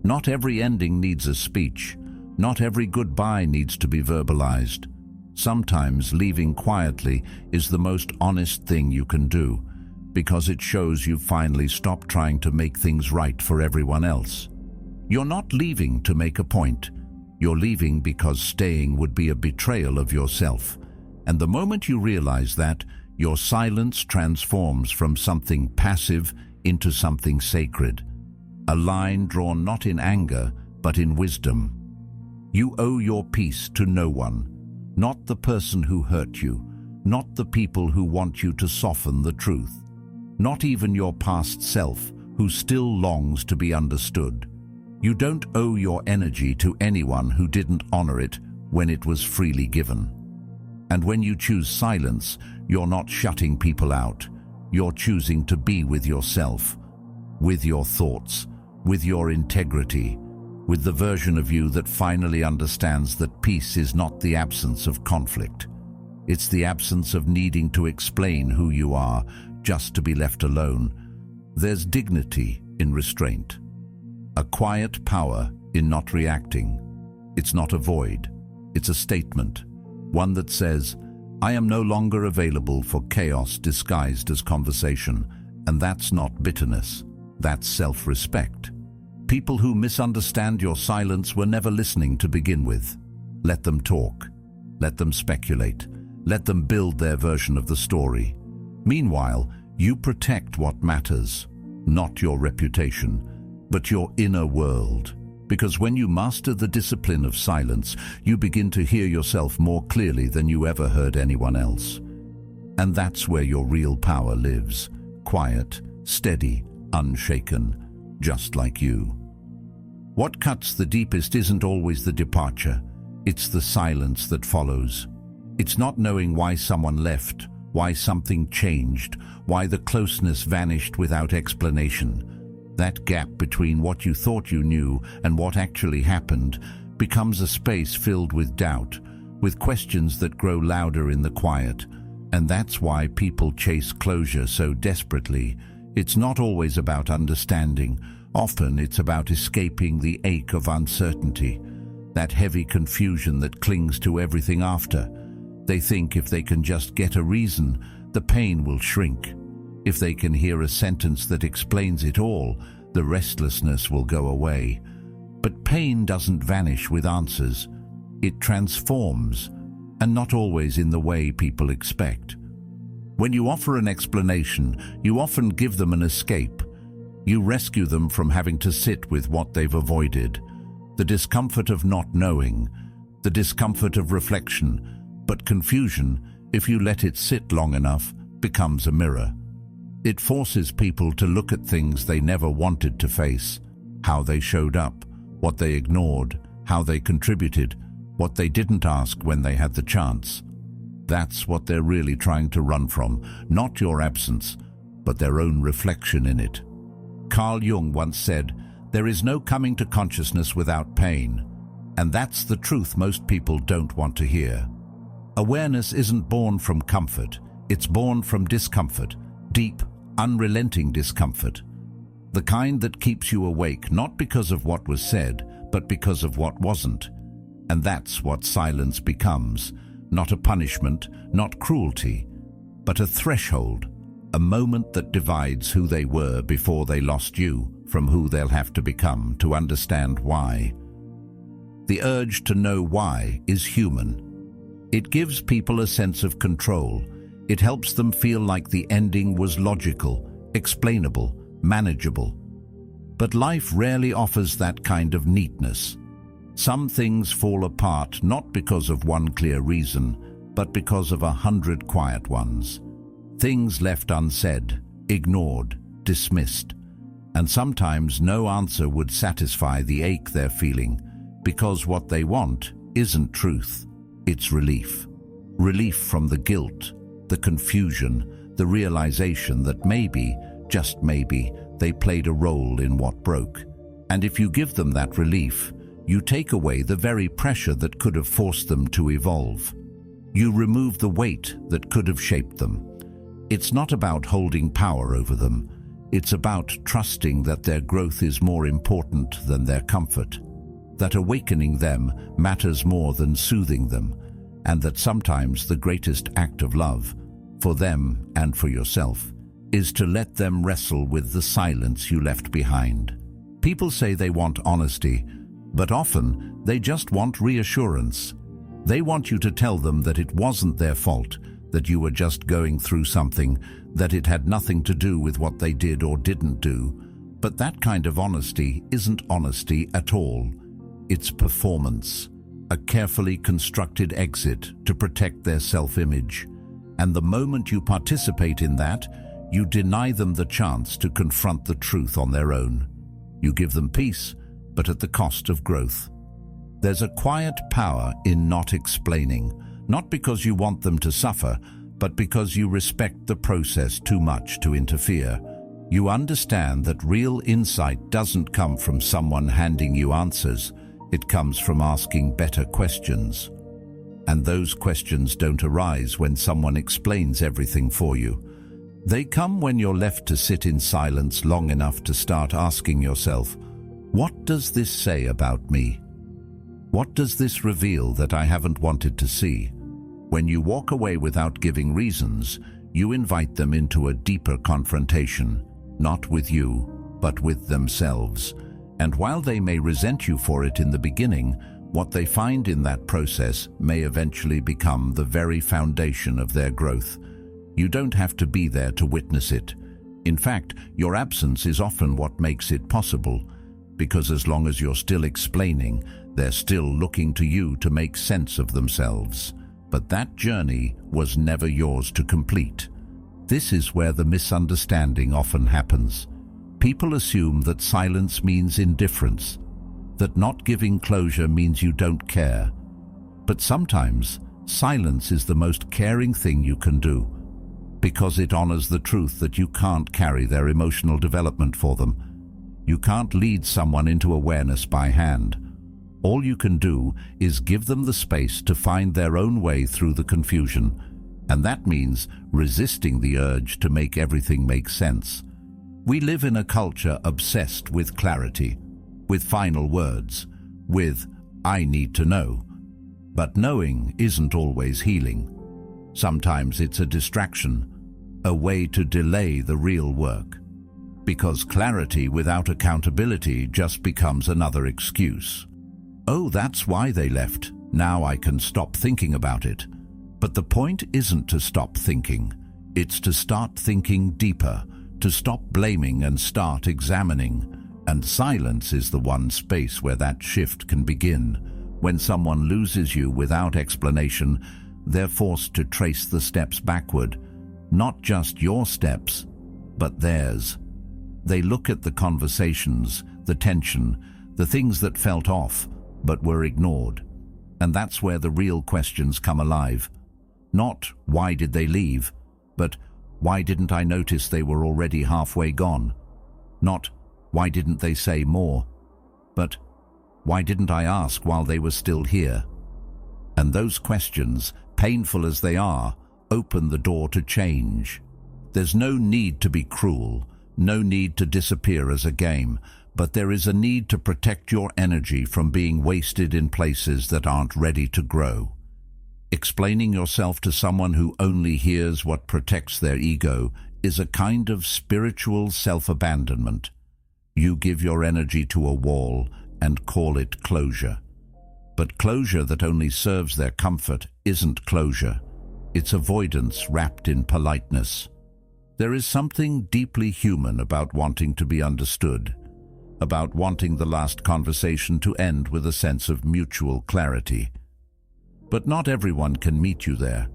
Not every ending needs a speech. Not every goodbye needs to be verbalized. Sometimes leaving quietly is the most honest thing you can do, because it shows you've finally stopped trying to make things right for everyone else. You're not leaving to make a point. You're leaving because staying would be a betrayal of yourself. And the moment you realize that, your silence transforms from something passive into something sacred. A line drawn not in anger, but in wisdom. You owe your peace to no one. Not the person who hurt you, not the people who want you to soften the truth, not even your past self who still longs to be understood. You don't owe your energy to anyone who didn't honor it when it was freely given. And when you choose silence, you're not shutting people out. You're choosing to be with yourself, with your thoughts, with your integrity, with the version of you that finally understands that peace is not the absence of conflict. It's the absence of needing to explain who you are just to be left alone. There's dignity in restraint, a quiet power in not reacting. It's not a void, it's a statement, one that says, I am no longer available for chaos disguised as conversation, and that's not bitterness, that's self-respect. People who misunderstand your silence were never listening to begin with. Let them talk. Let them speculate. Let them build their version of the story. Meanwhile, you protect what matters, not your reputation, but your inner world. Because when you master the discipline of silence, you begin to hear yourself more clearly than you ever heard anyone else. And that's where your real power lives, quiet, steady, unshaken, just like you. What cuts the deepest isn't always the departure, it's the silence that follows. It's not knowing why someone left, why something changed, why the closeness vanished without explanation. That gap between what you thought you knew and what actually happened becomes a space filled with doubt, with questions that grow louder in the quiet. And that's why people chase closure so desperately. It's not always about understanding. Often it's about escaping the ache of uncertainty, that heavy confusion that clings to everything after. They think if they can just get a reason, the pain will shrink. If they can hear a sentence that explains it all, the restlessness will go away. But pain doesn't vanish with answers. It transforms, and not always in the way people expect. When you offer an explanation, you often give them an escape. You rescue them from having to sit with what they've avoided. The discomfort of not knowing, the discomfort of reflection. But confusion, if you let it sit long enough, becomes a mirror. It forces people to look at things they never wanted to face, how they showed up, what they ignored, how they contributed, what they didn't ask when they had the chance. That's what they're really trying to run from, not your absence, but their own reflection in it. Carl Jung once said, "There is no coming to consciousness without pain." And that's the truth most people don't want to hear. Awareness isn't born from comfort, it's born from discomfort, deep, unrelenting discomfort. The kind that keeps you awake not because of what was said, but because of what wasn't. And that's what silence becomes, not a punishment, not cruelty, but a threshold, a moment that divides who they were before they lost you from who they'll have to become to understand why. The urge to know why is human. It gives people a sense of control. It helps them feel like the ending was logical, explainable, manageable. But life rarely offers that kind of neatness. Some things fall apart not because of one clear reason, but because of 100 quiet ones. Things left unsaid, ignored, dismissed. And sometimes no answer would satisfy the ache they're feeling, because what they want isn't truth, it's relief. Relief from the guilt, the confusion, the realization that maybe, just maybe, they played a role in what broke. And if you give them that relief, you take away the very pressure that could have forced them to evolve. You remove the weight that could have shaped them. It's not about holding power over them. It's about trusting that their growth is more important than their comfort, that awakening them matters more than soothing them, and that sometimes the greatest act of love, for them and for yourself, is to let them wrestle with the silence you left behind. People say they want honesty, but often they just want reassurance. They want you to tell them that it wasn't their fault, that you were just going through something, that it had nothing to do with what they did or didn't do. But that kind of honesty isn't honesty at all. It's performance, a carefully constructed exit to protect their self-image. And the moment you participate in that, you deny them the chance to confront the truth on their own. You give them peace, but at the cost of growth. There's a quiet power in not explaining, not because you want them to suffer, but because you respect the process too much to interfere. You understand that real insight doesn't come from someone handing you answers. It comes from asking better questions. And those questions don't arise when someone explains everything for you. They come when you're left to sit in silence long enough to start asking yourself, what does this say about me? What does this reveal that I haven't wanted to see? When you walk away without giving reasons, you invite them into a deeper confrontation, not with you, but with themselves. And while they may resent you for it in the beginning, what they find in that process may eventually become the very foundation of their growth. You don't have to be there to witness it. In fact, your absence is often what makes it possible, because as long as you're still explaining, they're still looking to you to make sense of themselves. But that journey was never yours to complete. This is where the misunderstanding often happens. People assume that silence means indifference, that not giving closure means you don't care. But sometimes, silence is the most caring thing you can do, because it honors the truth that you can't carry their emotional development for them. You can't lead someone into awareness by hand. All you can do is give them the space to find their own way through the confusion, and that means resisting the urge to make everything make sense. We live in a culture obsessed with clarity, with final words, with "I need to know." But knowing isn't always healing. Sometimes it's a distraction, a way to delay the real work. Because clarity without accountability just becomes another excuse. Oh, that's why they left. Now I can stop thinking about it. But the point isn't to stop thinking. It's to start thinking deeper, to stop blaming and start examining. And silence is the one space where that shift can begin. When someone loses you without explanation, they're forced to trace the steps backward. Not just your steps, but theirs. They look at the conversations, the tension, the things that felt off, but were ignored. And that's where the real questions come alive. Not why did they leave, but why didn't I notice they were already halfway gone? Not why didn't they say more, but why didn't I ask while they were still here? And those questions, painful as they are, open the door to change. There's no need to be cruel, no need to disappear as a game, but there is a need to protect your energy from being wasted in places that aren't ready to grow. Explaining yourself to someone who only hears what protects their ego is a kind of spiritual self-abandonment. You give your energy to a wall and call it closure. But closure that only serves their comfort isn't closure. It's avoidance wrapped in politeness. There is something deeply human about wanting to be understood, about wanting the last conversation to end with a sense of mutual clarity. But not everyone can meet you there.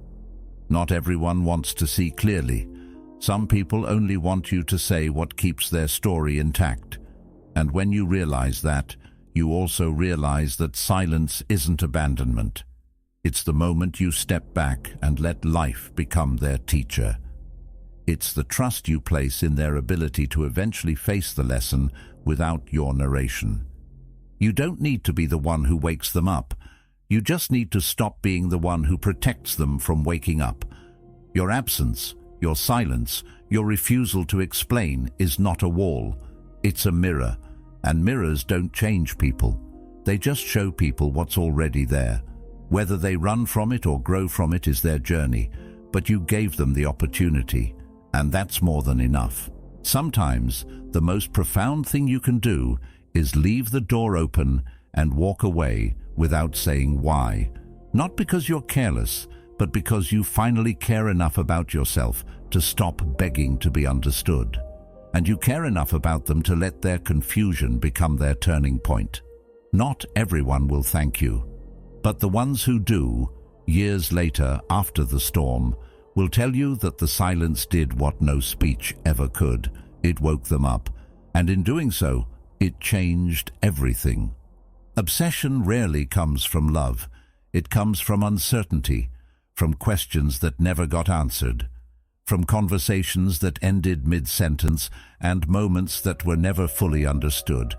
Not everyone wants to see clearly. Some people only want you to say what keeps their story intact. And when you realize that, you also realize that silence isn't abandonment. It's the moment you step back and let life become their teacher. It's the trust you place in their ability to eventually face the lesson without your narration. You don't need to be the one who wakes them up. You just need to stop being the one who protects them from waking up. Your absence, your silence, your refusal to explain is not a wall. It's a mirror, and mirrors don't change people. They just show people what's already there. Whether they run from it or grow from it is their journey, but you gave them the opportunity, and that's more than enough. Sometimes, the most profound thing you can do is leave the door open and walk away without saying why. Not because you're careless, but because you finally care enough about yourself to stop begging to be understood. And you care enough about them to let their confusion become their turning point. Not everyone will thank you, but the ones who do, years later after the storm, will tell you that the silence did what no speech ever could. It woke them up, and in doing so, it changed everything. Obsession rarely comes from love. It comes from uncertainty, from questions that never got answered, from conversations that ended mid-sentence and moments that were never fully understood.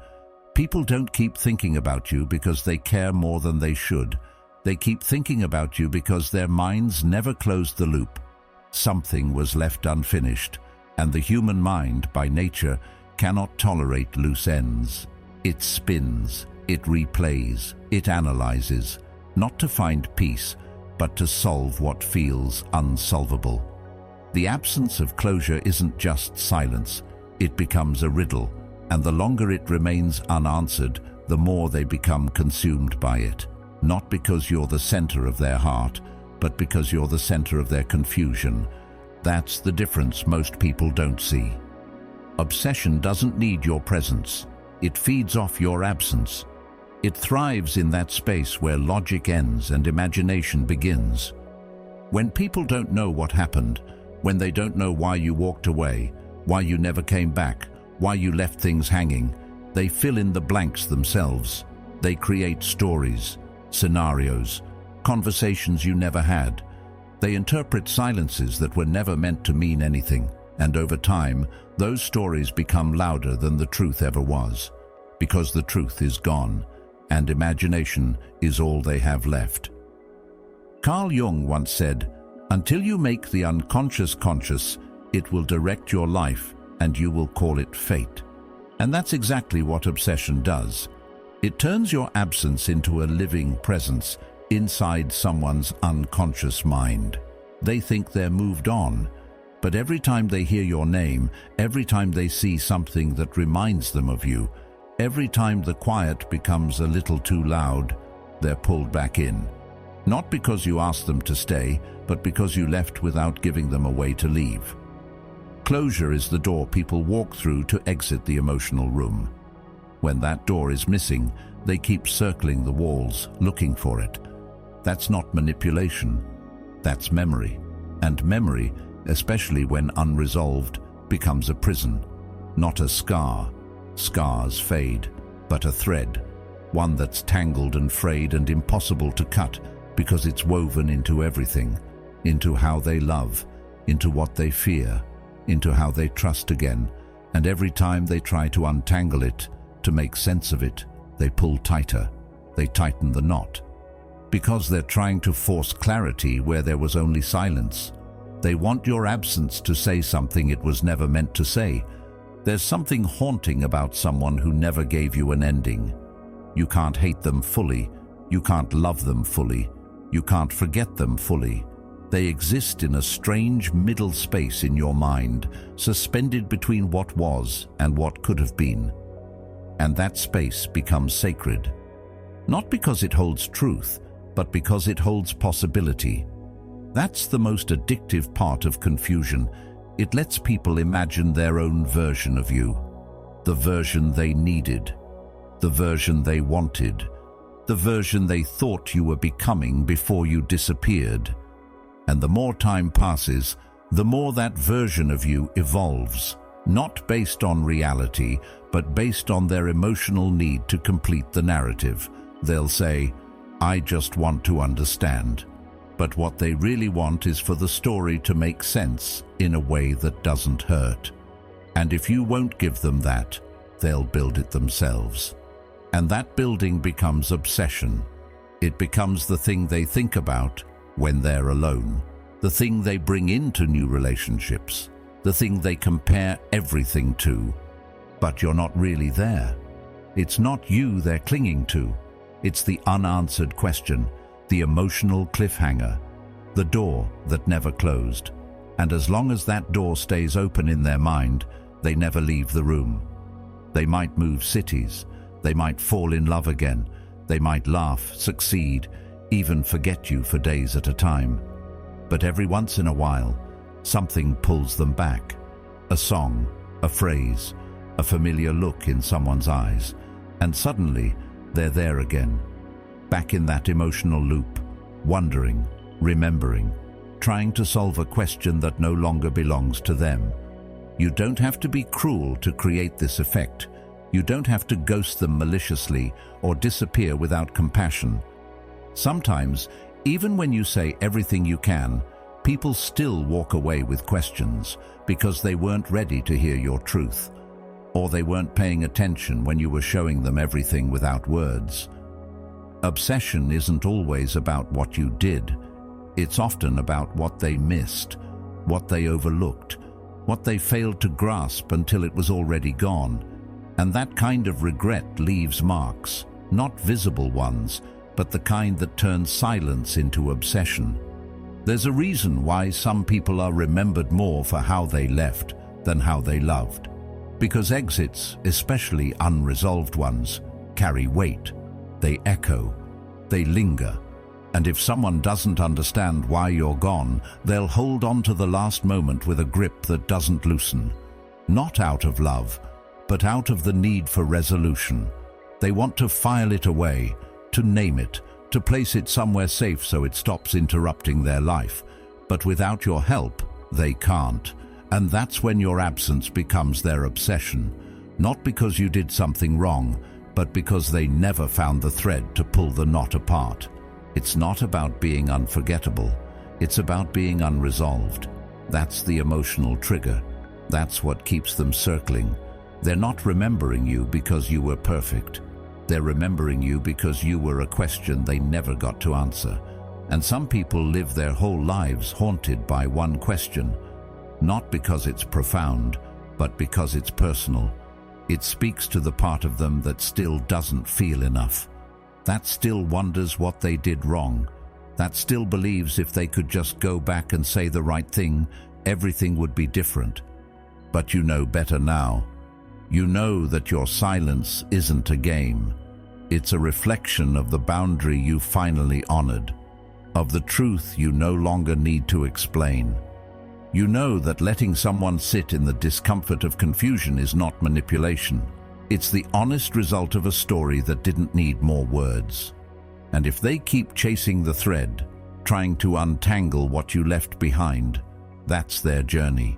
People don't keep thinking about you because they care more than they should. They keep thinking about you because their minds never closed the loop. Something was left unfinished, and the human mind, by nature, cannot tolerate loose ends. It spins, it replays, it analyzes, not to find peace, but to solve what feels unsolvable. The absence of closure isn't just silence, it becomes a riddle, and the longer it remains unanswered, the more they become consumed by it. Not because you're the center of their heart, but because you're the center of their confusion. That's the difference most people don't see. Obsession doesn't need your presence. It feeds off your absence. It thrives in that space where logic ends and imagination begins. When people don't know what happened, when they don't know why you walked away, why you never came back, why you left things hanging, they fill in the blanks themselves. They create stories, scenarios, conversations you never had. They interpret silences that were never meant to mean anything, and over time, those stories become louder than the truth ever was, because the truth is gone, and imagination is all they have left. Carl Jung once said, "Until you make the unconscious conscious, it will direct your life, and you will call it fate." And that's exactly what obsession does. It turns your absence into a living presence inside someone's unconscious mind. They think they're moved on, but every time they hear your name, every time they see something that reminds them of you, every time the quiet becomes a little too loud, they're pulled back in. Not because you asked them to stay, but because you left without giving them a way to leave. Closure is the door people walk through to exit the emotional room. When that door is missing, they keep circling the walls, looking for it. That's not manipulation. That's memory. And memory, especially when unresolved, becomes a prison, not a scar. Scars fade, but a thread, one that's tangled and frayed and impossible to cut because it's woven into everything, into how they love, into what they fear, into how they trust again, and every time they try to untangle it, to make sense of it, they pull tighter, they tighten the knot. Because they're trying to force clarity where there was only silence. They want your absence to say something it was never meant to say. There's something haunting about someone who never gave you an ending. You can't hate them fully, you can't love them fully, you can't forget them fully. They exist in a strange middle space in your mind, suspended between what was and what could have been. And that space becomes sacred. Not because it holds truth, but because it holds possibility. That's the most addictive part of confusion. It lets people imagine their own version of you. The version they needed. The version they wanted. The version they thought you were becoming before you disappeared. And the more time passes, the more that version of you evolves, not based on reality, but based on their emotional need to complete the narrative. They'll say, "I just want to understand." But what they really want is for the story to make sense in a way that doesn't hurt. And if you won't give them that, they'll build it themselves. And that building becomes obsession. It becomes the thing they think about when they're alone, the thing they bring into new relationships, the thing they compare everything to. But you're not really there. It's not you they're clinging to. It's the unanswered question, the emotional cliffhanger, the door that never closed. And as long as that door stays open in their mind, they never leave the room. They might move cities, they might fall in love again, they might laugh, succeed, even forget you for days at a time. But every once in a while, something pulls them back. A song, a phrase, a familiar look in someone's eyes, and suddenly they're there again, back in that emotional loop, wondering, remembering, trying to solve a question that no longer belongs to them. You don't have to be cruel to create this effect. You don't have to ghost them maliciously or disappear without compassion. Sometimes, even when you say everything you can, people still walk away with questions because they weren't ready to hear your truth, or they weren't paying attention when you were showing them everything without words. Obsession isn't always about what you did. It's often about what they missed, what they overlooked, what they failed to grasp until it was already gone. And that kind of regret leaves marks, not visible ones, but the kind that turns silence into obsession. There's a reason why some people are remembered more for how they left than how they loved. Because exits, especially unresolved ones, carry weight. They echo. They linger. And if someone doesn't understand why you're gone, they'll hold on to the last moment with a grip that doesn't loosen. Not out of love, but out of the need for resolution. They want to file it away, to name it, to place it somewhere safe so it stops interrupting their life. But without your help, they can't. And that's when your absence becomes their obsession. Not because you did something wrong, but because they never found the thread to pull the knot apart. It's not about being unforgettable. It's about being unresolved. That's the emotional trigger. That's what keeps them circling. They're not remembering you because you were perfect. They're remembering you because you were a question they never got to answer. And some people live their whole lives haunted by one question, not because it's profound, but because it's personal. It speaks to the part of them that still doesn't feel enough. That still wonders what they did wrong. That still believes if they could just go back and say the right thing, everything would be different. But you know better now. You know that your silence isn't a game. It's a reflection of the boundary you finally honored, of the truth you no longer need to explain. You know that letting someone sit in the discomfort of confusion is not manipulation. It's the honest result of a story that didn't need more words. And if they keep chasing the thread, trying to untangle what you left behind, that's their journey.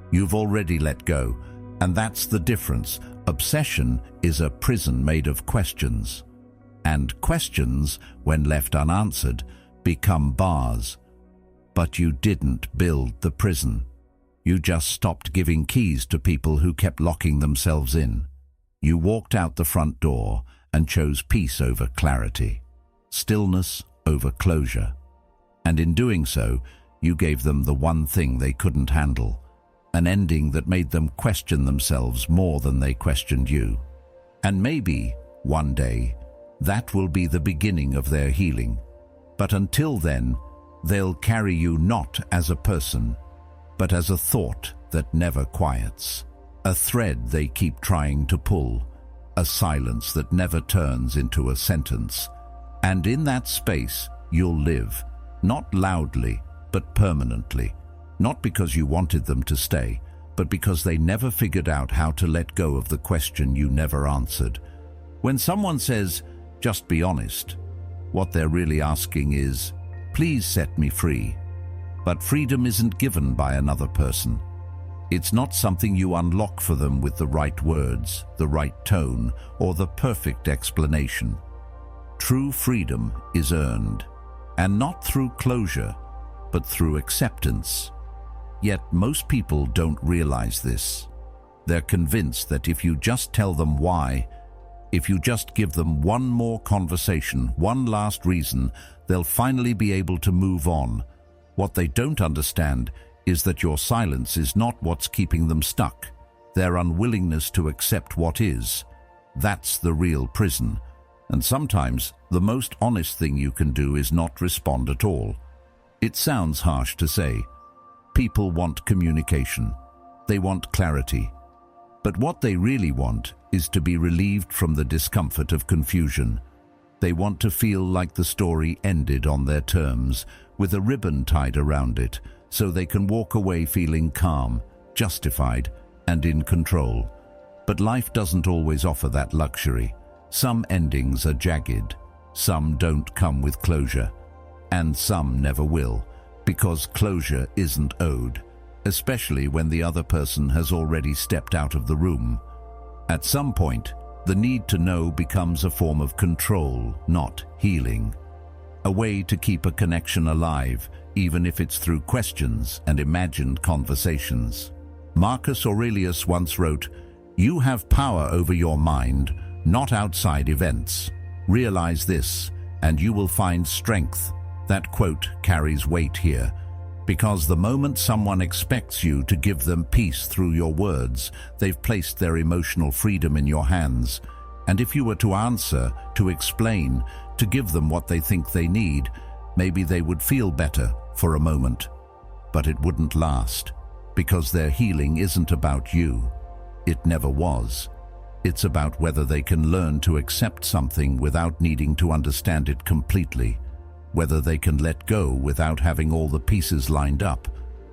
You've already let go, and that's the difference. Obsession is a prison made of questions. And questions, when left unanswered, become bars. But you didn't build the prison. You just stopped giving keys to people who kept locking themselves in. You walked out the front door and chose peace over clarity, stillness over closure. And in doing so, you gave them the one thing they couldn't handle, an ending that made them question themselves more than they questioned you. And maybe, one day, that will be the beginning of their healing. But until then, they'll carry you not as a person, but as a thought that never quiets. A thread they keep trying to pull, a silence that never turns into a sentence. And in that space, you'll live, not loudly, but permanently. Not because you wanted them to stay, but because they never figured out how to let go of the question you never answered. When someone says, "Just be honest," what they're really asking is, "Please set me free." But freedom isn't given by another person. It's not something you unlock for them with the right words, the right tone, or the perfect explanation. True freedom is earned, and not through closure, but through acceptance. Yet most people don't realize this. They're convinced that if you just tell them why, if you just give them one more conversation, one last reason, they'll finally be able to move on. What they don't understand is that your silence is not what's keeping them stuck. Their unwillingness to accept what is. That's the real prison. And sometimes the most honest thing you can do is not respond at all. It sounds harsh to say. People want communication. They want clarity. But what they really want is to be relieved from the discomfort of confusion. They want to feel like the story ended on their terms, with a ribbon tied around it, so they can walk away feeling calm, justified, and in control. But life doesn't always offer that luxury. Some endings are jagged, some don't come with closure, and some never will, because closure isn't owed, especially when the other person has already stepped out of the room. At some point, the need to know becomes a form of control, not healing. A way to keep a connection alive, even if it's through questions and imagined conversations. Marcus Aurelius once wrote, "You have power over your mind, not outside events. Realize this, and you will find strength." That quote carries weight here, because the moment someone expects you to give them peace through your words, they've placed their emotional freedom in your hands. And if you were to answer, to explain, to give them what they think they need. Maybe they would feel better for a moment, but it wouldn't last, because their healing isn't about you. It never was. It's about whether they can learn to accept something without needing to understand it completely, whether they can let go without having all the pieces lined up.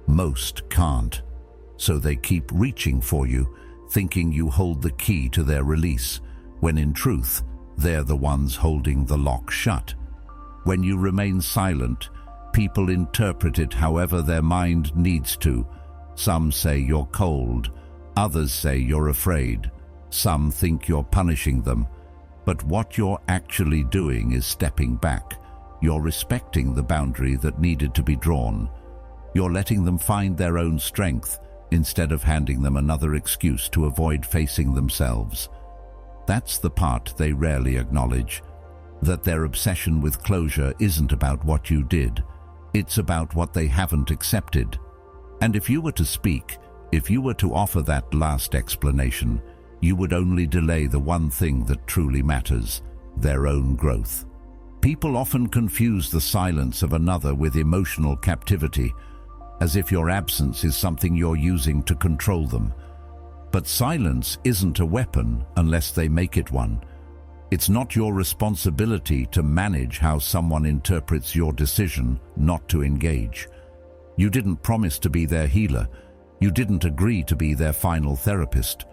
Most can't. So they keep reaching for you, thinking you hold the key to their release, when in truth, they're the ones holding the lock shut. When you remain silent, people interpret it however their mind needs to. Some say you're cold, others say you're afraid, some think you're punishing them. But what you're actually doing is stepping back. You're respecting the boundary that needed to be drawn. You're letting them find their own strength instead of handing them another excuse to avoid facing themselves. That's the part they rarely acknowledge, that their obsession with closure isn't about what you did. It's about what they haven't accepted. And if you were to speak, if you were to offer that last explanation, you would only delay the one thing that truly matters, their own growth. People often confuse the silence of another with emotional captivity, as if your absence is something you're using to control them. But silence isn't a weapon unless they make it one. It's not your responsibility to manage how someone interprets your decision not to engage. You didn't promise to be their healer. You didn't agree to be their final therapist.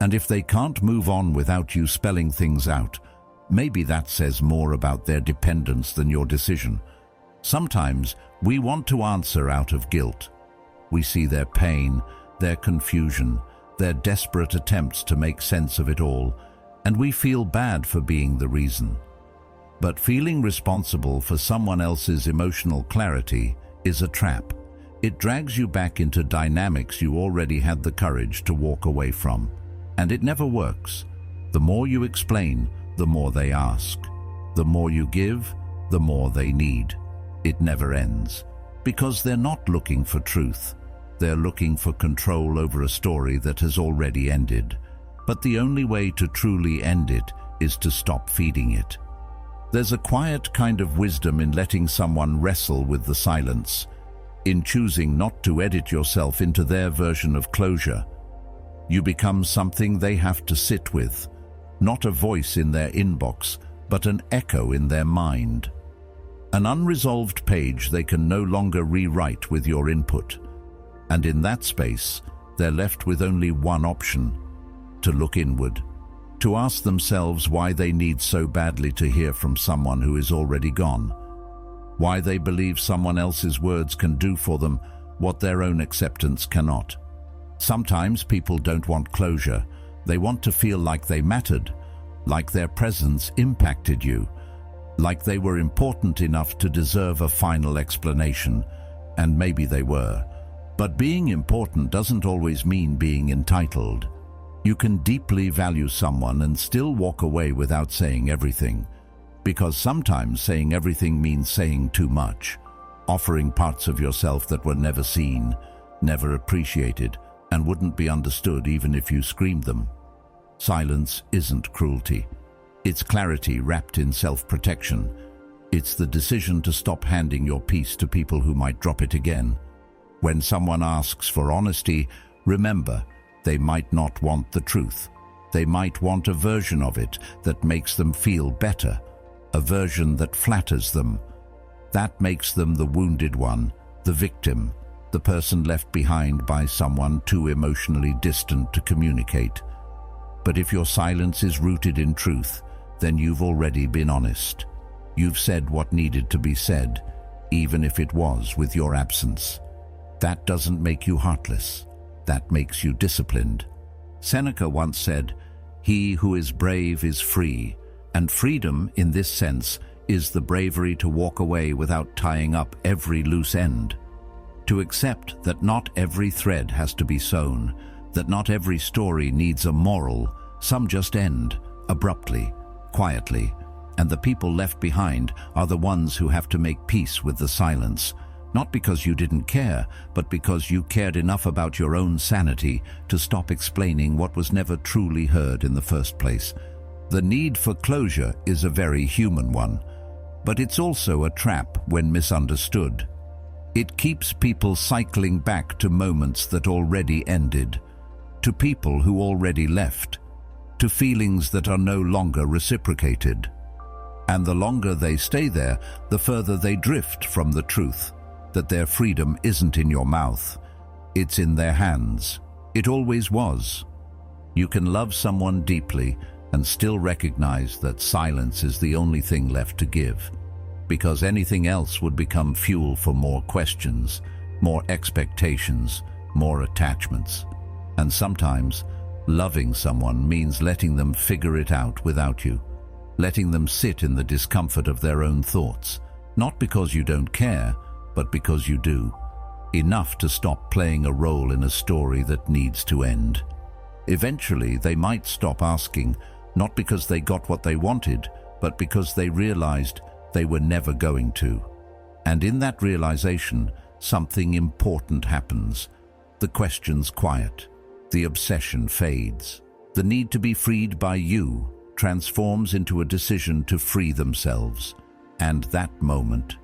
And if they can't move on without you spelling things out, maybe that says more about their dependence than your decision. Sometimes we want to answer out of guilt. We see their pain, their confusion, their desperate attempts to make sense of it all, and we feel bad for being the reason. But feeling responsible for someone else's emotional clarity is a trap. It drags you back into dynamics you already had the courage to walk away from. And it never works. The more you explain, the more they ask. The more you give, the more they need. It never ends. Because they're not looking for truth. They're looking for control over a story that has already ended. But the only way to truly end it is to stop feeding it. There's a quiet kind of wisdom in letting someone wrestle with the silence, in choosing not to edit yourself into their version of closure. You become something they have to sit with, not a voice in their inbox, but an echo in their mind. An unresolved page they can no longer rewrite with your input. And in that space, they're left with only one option: to look inward, to ask themselves why they need so badly to hear from someone who is already gone, why they believe someone else's words can do for them what their own acceptance cannot. Sometimes people don't want closure. They want to feel like they mattered, like their presence impacted you, like they were important enough to deserve a final explanation, and maybe they were. But being important doesn't always mean being entitled. You can deeply value someone and still walk away without saying everything, because sometimes saying everything means saying too much, offering parts of yourself that were never seen, never appreciated, and wouldn't be understood even if you screamed them. Silence isn't cruelty. It's clarity wrapped in self-protection. It's the decision to stop handing your peace to people who might drop it again. When someone asks for honesty, remember, they might not want the truth. They might want a version of it that makes them feel better, a version that flatters them. That makes them the wounded one, the victim, the person left behind by someone too emotionally distant to communicate. But if your silence is rooted in truth, then you've already been honest. You've said what needed to be said, even if it was with your absence. That doesn't make you heartless. That makes you disciplined. Seneca once said, "He who is brave is free," and freedom, in this sense, is the bravery to walk away without tying up every loose end. To accept that not every thread has to be sewn, that not every story needs a moral. Some just end, abruptly, quietly, and the people left behind are the ones who have to make peace with the silence, not because you didn't care, but because you cared enough about your own sanity to stop explaining what was never truly heard in the first place. The need for closure is a very human one, But it's also a trap when misunderstood. It keeps people cycling back to moments that already ended, to people who already left, to feelings that are no longer reciprocated. And the longer they stay there, the further they drift from the truth, that their freedom isn't in your mouth, it's in their hands. It always was. You can love someone deeply and still recognize that silence is the only thing left to give, because anything else would become fuel for more questions, more expectations, more attachments. And sometimes, loving someone means letting them figure it out without you, letting them sit in the discomfort of their own thoughts, not because you don't care, but because you do. Enough to stop playing a role in a story that needs to end. Eventually, they might stop asking, not because they got what they wanted, but because they realized they were never going to. And in that realization, something important happens. The questions quiet. The obsession fades. The need to be freed by you transforms into a decision to free themselves. And that moment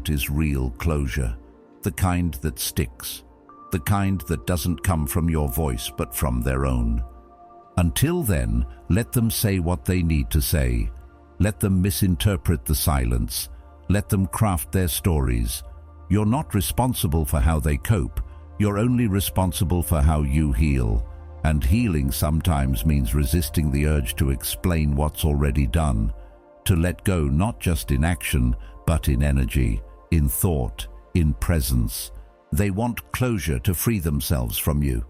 is real closure. The kind that sticks. The kind that doesn't come from your voice but from their own. Until then, let them say what they need to say. Let them misinterpret the silence. Let them craft their stories. You're not responsible for how they cope. You're only responsible for how you heal. And healing sometimes means resisting the urge to explain what's already done. To let go not just in action, but in energy, in thought, in presence. They want closure to free themselves from you.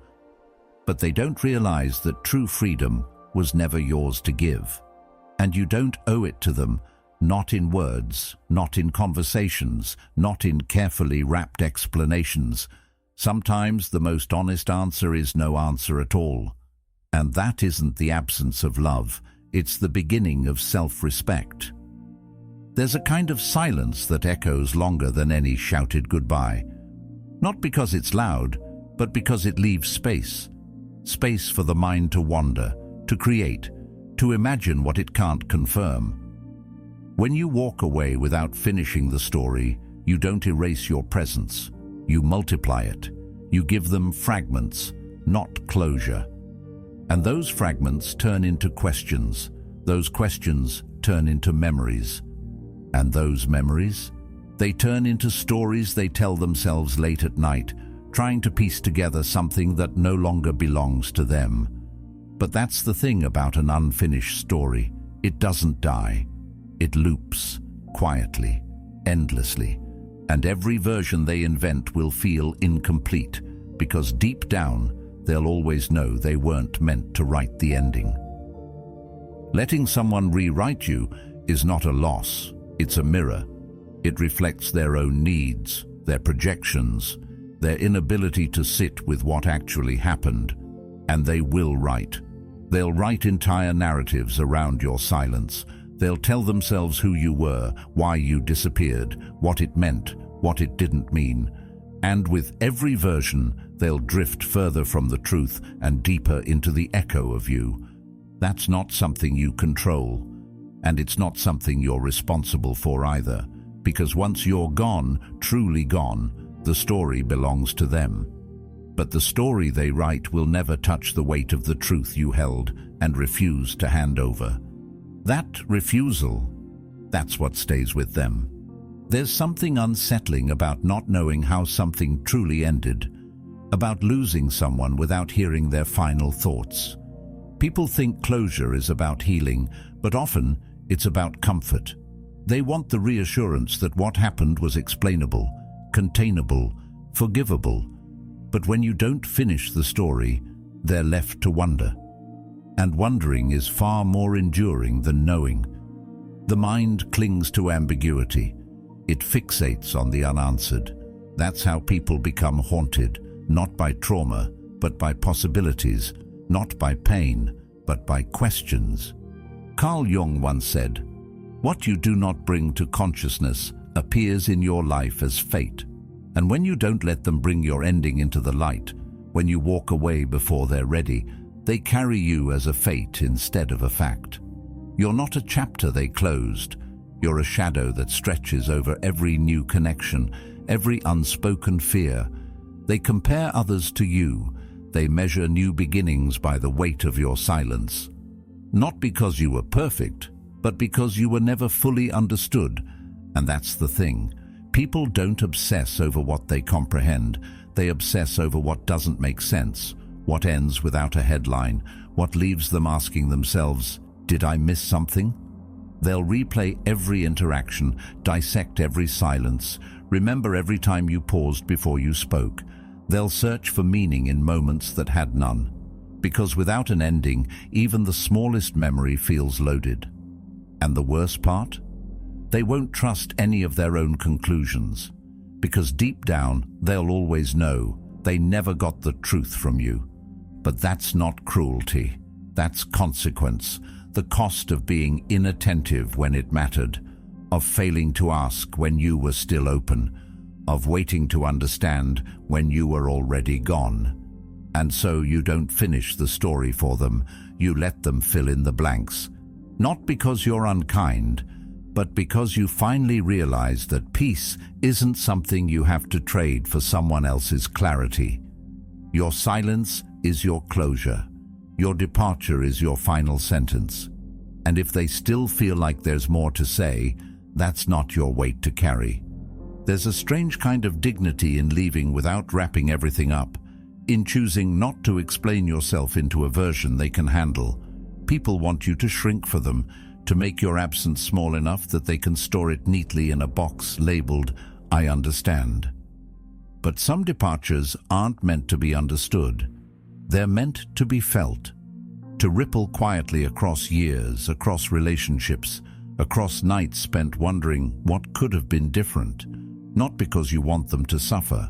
But they don't realize that true freedom was never yours to give. And you don't owe it to them, not in words, not in conversations, not in carefully wrapped explanations. Sometimes the most honest answer is no answer at all. And that isn't the absence of love, it's the beginning of self-respect. There's a kind of silence that echoes longer than any shouted goodbye. Not because it's loud, but because it leaves space. Space for the mind to wander, to create, to imagine what it can't confirm. When you walk away without finishing the story, you don't erase your presence. You multiply it. You give them fragments, not closure. And those fragments turn into questions. Those questions turn into memories. And those memories? They turn into stories they tell themselves late at night, trying to piece together something that no longer belongs to them. But that's the thing about an unfinished story. It doesn't die. It loops, quietly, endlessly. And every version they invent will feel incomplete, because deep down, they'll always know they weren't meant to write the ending. Letting someone rewrite you is not a loss, it's a mirror. It reflects their own needs, their projections, their inability to sit with what actually happened. And they will write. They'll write entire narratives around your silence. They'll tell themselves who you were, why you disappeared, what it meant, what it didn't mean. And with every version, they'll drift further from the truth and deeper into the echo of you. That's not something you control. And it's not something you're responsible for either. Because once you're gone, truly gone, the story belongs to them. But the story they write will never touch the weight of the truth you held and refused to hand over. That refusal, that's what stays with them. There's something unsettling about not knowing how something truly ended, about losing someone without hearing their final thoughts. People think closure is about healing, but often it's about comfort. They want the reassurance that what happened was explainable, containable, forgivable. But when you don't finish the story, they're left to wonder. And wondering is far more enduring than knowing. The mind clings to ambiguity. It fixates on the unanswered. That's how people become haunted, not by trauma, but by possibilities, not by pain, but by questions. Carl Jung once said, "What you do not bring to consciousness appears in your life as fate. And when you don't let them bring your ending into the light, when you walk away before they're ready, they carry you as a fate instead of a fact. You're not a chapter they closed. You're a shadow that stretches over every new connection, every unspoken fear. They compare others to you. They measure new beginnings by the weight of your silence. Not because you were perfect, but because you were never fully understood. And that's the thing. People don't obsess over what they comprehend. They obsess over what doesn't make sense, what ends without a headline, what leaves them asking themselves, "Did I miss something?" They'll replay every interaction, dissect every silence, remember every time you paused before you spoke. They'll search for meaning in moments that had none. Because without an ending, even the smallest memory feels loaded. And the worst part? They won't trust any of their own conclusions. Because deep down, they'll always know they never got the truth from you. But that's not cruelty. That's consequence. The cost of being inattentive when it mattered, of failing to ask when you were still open, of waiting to understand when you were already gone. And so you don't finish the story for them, you let them fill in the blanks. Not because you're unkind, but because you finally realize that peace isn't something you have to trade for someone else's clarity. Your silence is your closure. Your departure is your final sentence. And if they still feel like there's more to say, that's not your weight to carry. There's a strange kind of dignity in leaving without wrapping everything up, in choosing not to explain yourself into a version they can handle. People want you to shrink for them, to make your absence small enough that they can store it neatly in a box labeled, "I understand." But some departures aren't meant to be understood. They're meant to be felt, to ripple quietly across years, across relationships, across nights spent wondering what could have been different, not because you want them to suffer,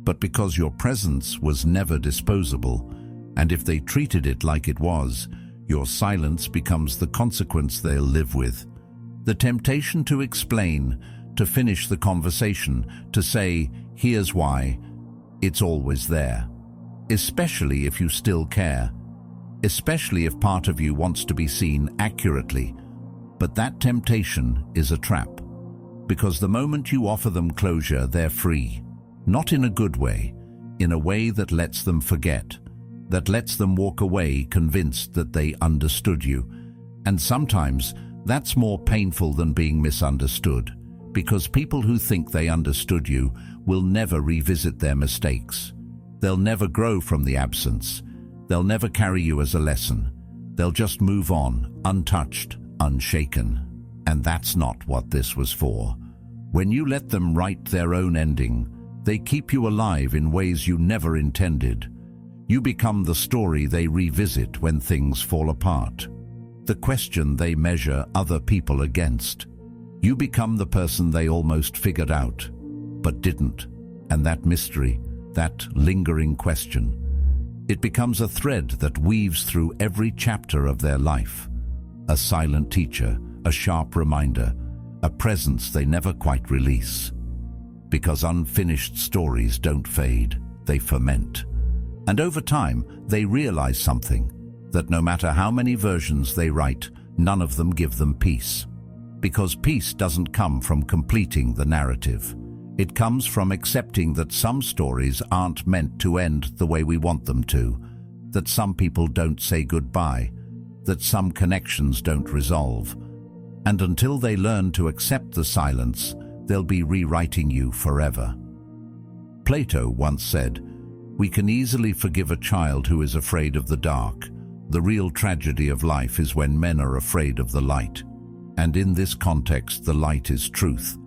but because your presence was never disposable, and if they treated it like it was, your silence becomes the consequence they'll live with. The temptation to explain, to finish the conversation, to say, "Here's why," it's always there. Especially if you still care. Especially if part of you wants to be seen accurately. But that temptation is a trap. Because the moment you offer them closure, they're free. Not in a good way, in a way that lets them forget, that lets them walk away convinced that they understood you. And sometimes that's more painful than being misunderstood, because people who think they understood you will never revisit their mistakes. They'll never grow from the absence. They'll never carry you as a lesson. They'll just move on, untouched, unshaken. And that's not what this was for. When you let them write their own ending, they keep you alive in ways you never intended. You become the story they revisit when things fall apart. The question they measure other people against. You become the person they almost figured out, but didn't. And that mystery, that lingering question, it becomes a thread that weaves through every chapter of their life. A silent teacher, a sharp reminder, a presence they never quite release. Because unfinished stories don't fade, they ferment. And over time, they realize something, that no matter how many versions they write, none of them give them peace. Because peace doesn't come from completing the narrative. It comes from accepting that some stories aren't meant to end the way we want them to, that some people don't say goodbye, that some connections don't resolve. And until they learn to accept the silence, they'll be rewriting you forever. Plato once said, "We can easily forgive a child who is afraid of the dark. The real tragedy of life is when men are afraid of the light." And in this context, the light is truth.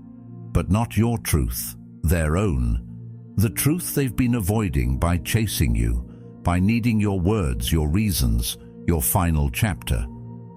But not your truth, their own. The truth they've been avoiding by chasing you, by needing your words, your reasons, your final chapter.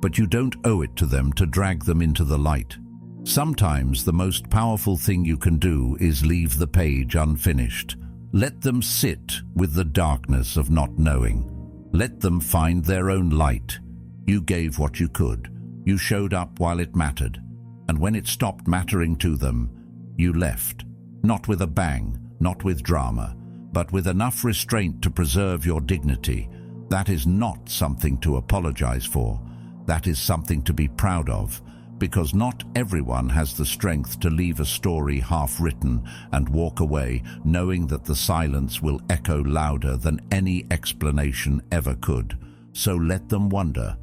But you don't owe it to them to drag them into the light. Sometimes the most powerful thing you can do is leave the page unfinished. Let them sit with the darkness of not knowing. Let them find their own light. You gave what you could. You showed up while it mattered. And when it stopped mattering to them, you left. Not with a bang, not with drama, but with enough restraint to preserve your dignity. That is not something to apologize for. That is something to be proud of, because not everyone has the strength to leave a story half-written and walk away knowing that the silence will echo louder than any explanation ever could. So let them wonder.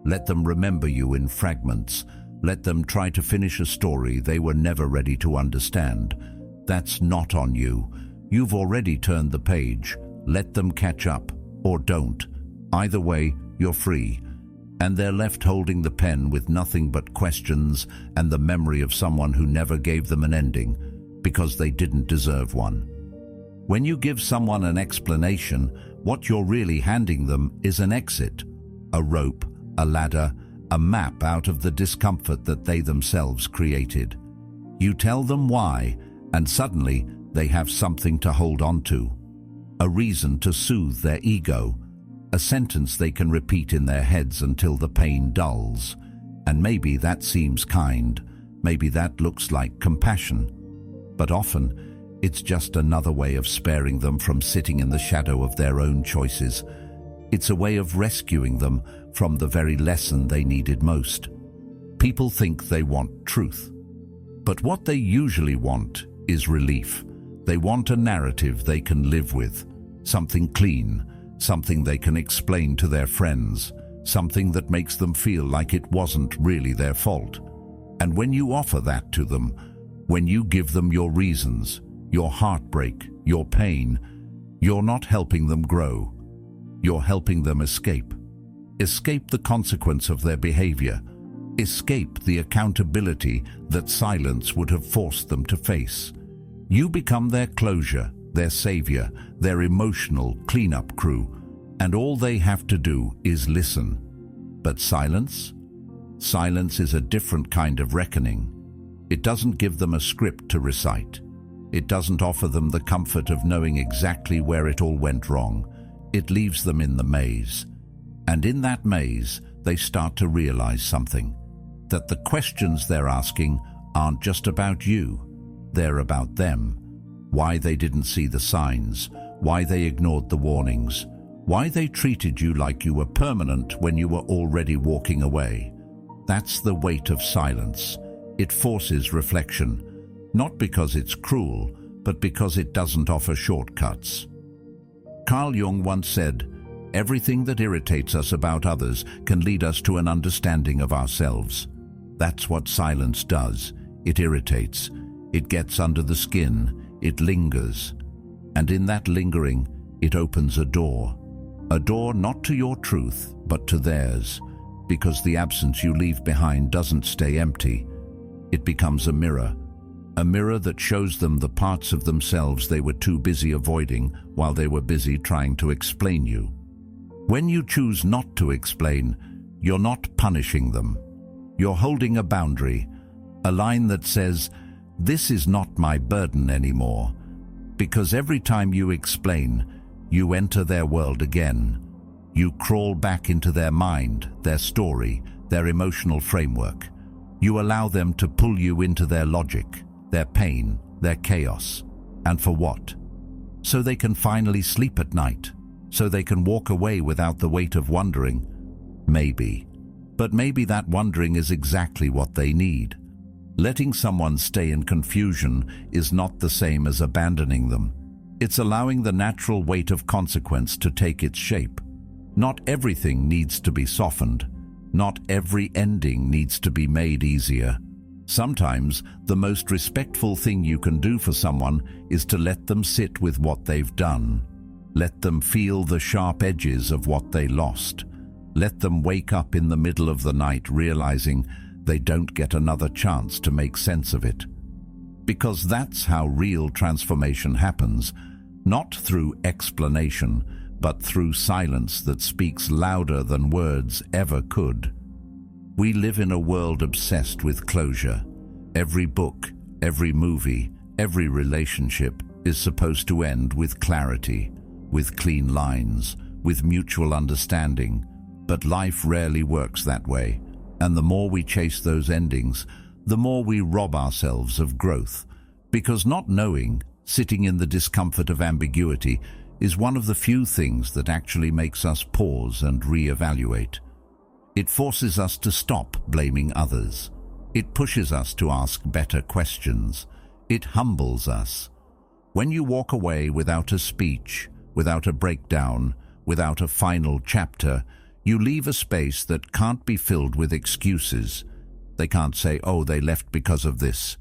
Let them remember you in fragments. Let them try to finish a story they were never ready to understand. That's not on you. You've already turned the page. Let them catch up, or don't. Either way, you're free. And they're left holding the pen with nothing but questions and the memory of someone who never gave them an ending because they didn't deserve one. When you give someone an explanation, what you're really handing them is an exit, a rope, a ladder, a map out of the discomfort that they themselves created. You tell them why, and suddenly they have something to hold on to, a reason to soothe their ego, a sentence they can repeat in their heads until the pain dulls. And maybe that seems kind, maybe that looks like compassion. But often, it's just another way of sparing them from sitting in the shadow of their own choices. It's a way of rescuing them from the very lesson they needed most. People think they want truth, but what they usually want is relief. They want a narrative they can live with, something clean, something they can explain to their friends, something that makes them feel like it wasn't really their fault. And when you offer that to them, when you give them your reasons, your heartbreak, your pain, you're not helping them grow. You're helping them escape. Escape the consequence of their behavior. Escape the accountability that silence would have forced them to face. You become their closure, their savior, their emotional cleanup crew, and all they have to do is listen. But silence? Silence is a different kind of reckoning. It doesn't give them a script to recite. It doesn't offer them the comfort of knowing exactly where it all went wrong. It leaves them in the maze. And in that maze, they start to realize something. That the questions they're asking aren't just about you. They're about them. Why they didn't see the signs, why they ignored the warnings, why they treated you like you were permanent when you were already walking away. That's the weight of silence. It forces reflection, not because it's cruel, but because it doesn't offer shortcuts. Carl Jung once said, "Everything that irritates us about others can lead us to an understanding of ourselves." That's what silence does. It irritates. It gets under the skin. It lingers. And in that lingering, it opens a door. A door not to your truth, but to theirs. Because the absence you leave behind doesn't stay empty. It becomes a mirror that shows them the parts of themselves they were too busy avoiding while they were busy trying to explain you. When you choose not to explain, you're not punishing them. You're holding a boundary, a line that says, "This is not my burden anymore." Because every time you explain, you enter their world again. You crawl back into their mind, their story, their emotional framework. You allow them to pull you into their logic, their pain, their chaos. And for what? So they can finally sleep at night. So they can walk away without the weight of wondering. Maybe. But maybe that wondering is exactly what they need. Letting someone stay in confusion is not the same as abandoning them. It's allowing the natural weight of consequence to take its shape. Not everything needs to be softened. Not every ending needs to be made easier. Sometimes the most respectful thing you can do for someone is to let them sit with what they've done. Let them feel the sharp edges of what they lost. Let them wake up in the middle of the night realizing they don't get another chance to make sense of it. Because that's how real transformation happens, not through explanation, but through silence that speaks louder than words ever could. We live in a world obsessed with closure. Every book, every movie, every relationship is supposed to end with clarity, with clean lines, with mutual understanding. But life rarely works that way. And the more we chase those endings, the more we rob ourselves of growth. Because not knowing, sitting in the discomfort of ambiguity, is one of the few things that actually makes us pause and reevaluate. It forces us to stop blaming others. It pushes us to ask better questions. It humbles us. When you walk away without a speech, without a breakdown, without a final chapter, you leave a space that can't be filled with excuses. They can't say, oh, they left because of this.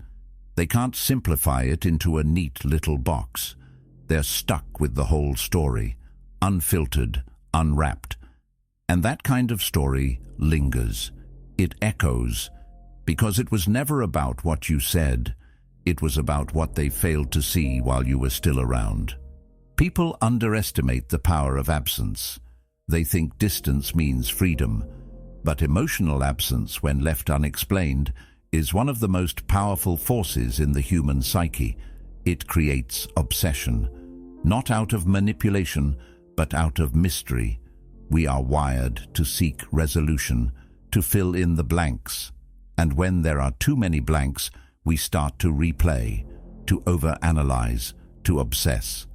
They can't simplify it into a neat little box. They're stuck with the whole story, unfiltered, unwrapped. And that kind of story lingers. It echoes, because it was never about what you said. It was about what they failed to see while you were still around. People underestimate the power of absence. They think distance means freedom, but emotional absence, when left unexplained, is one of the most powerful forces in the human psyche. It creates obsession, not out of manipulation, but out of mystery. We are wired to seek resolution, to fill in the blanks. And when there are too many blanks, we start to replay, to overanalyze, to obsess.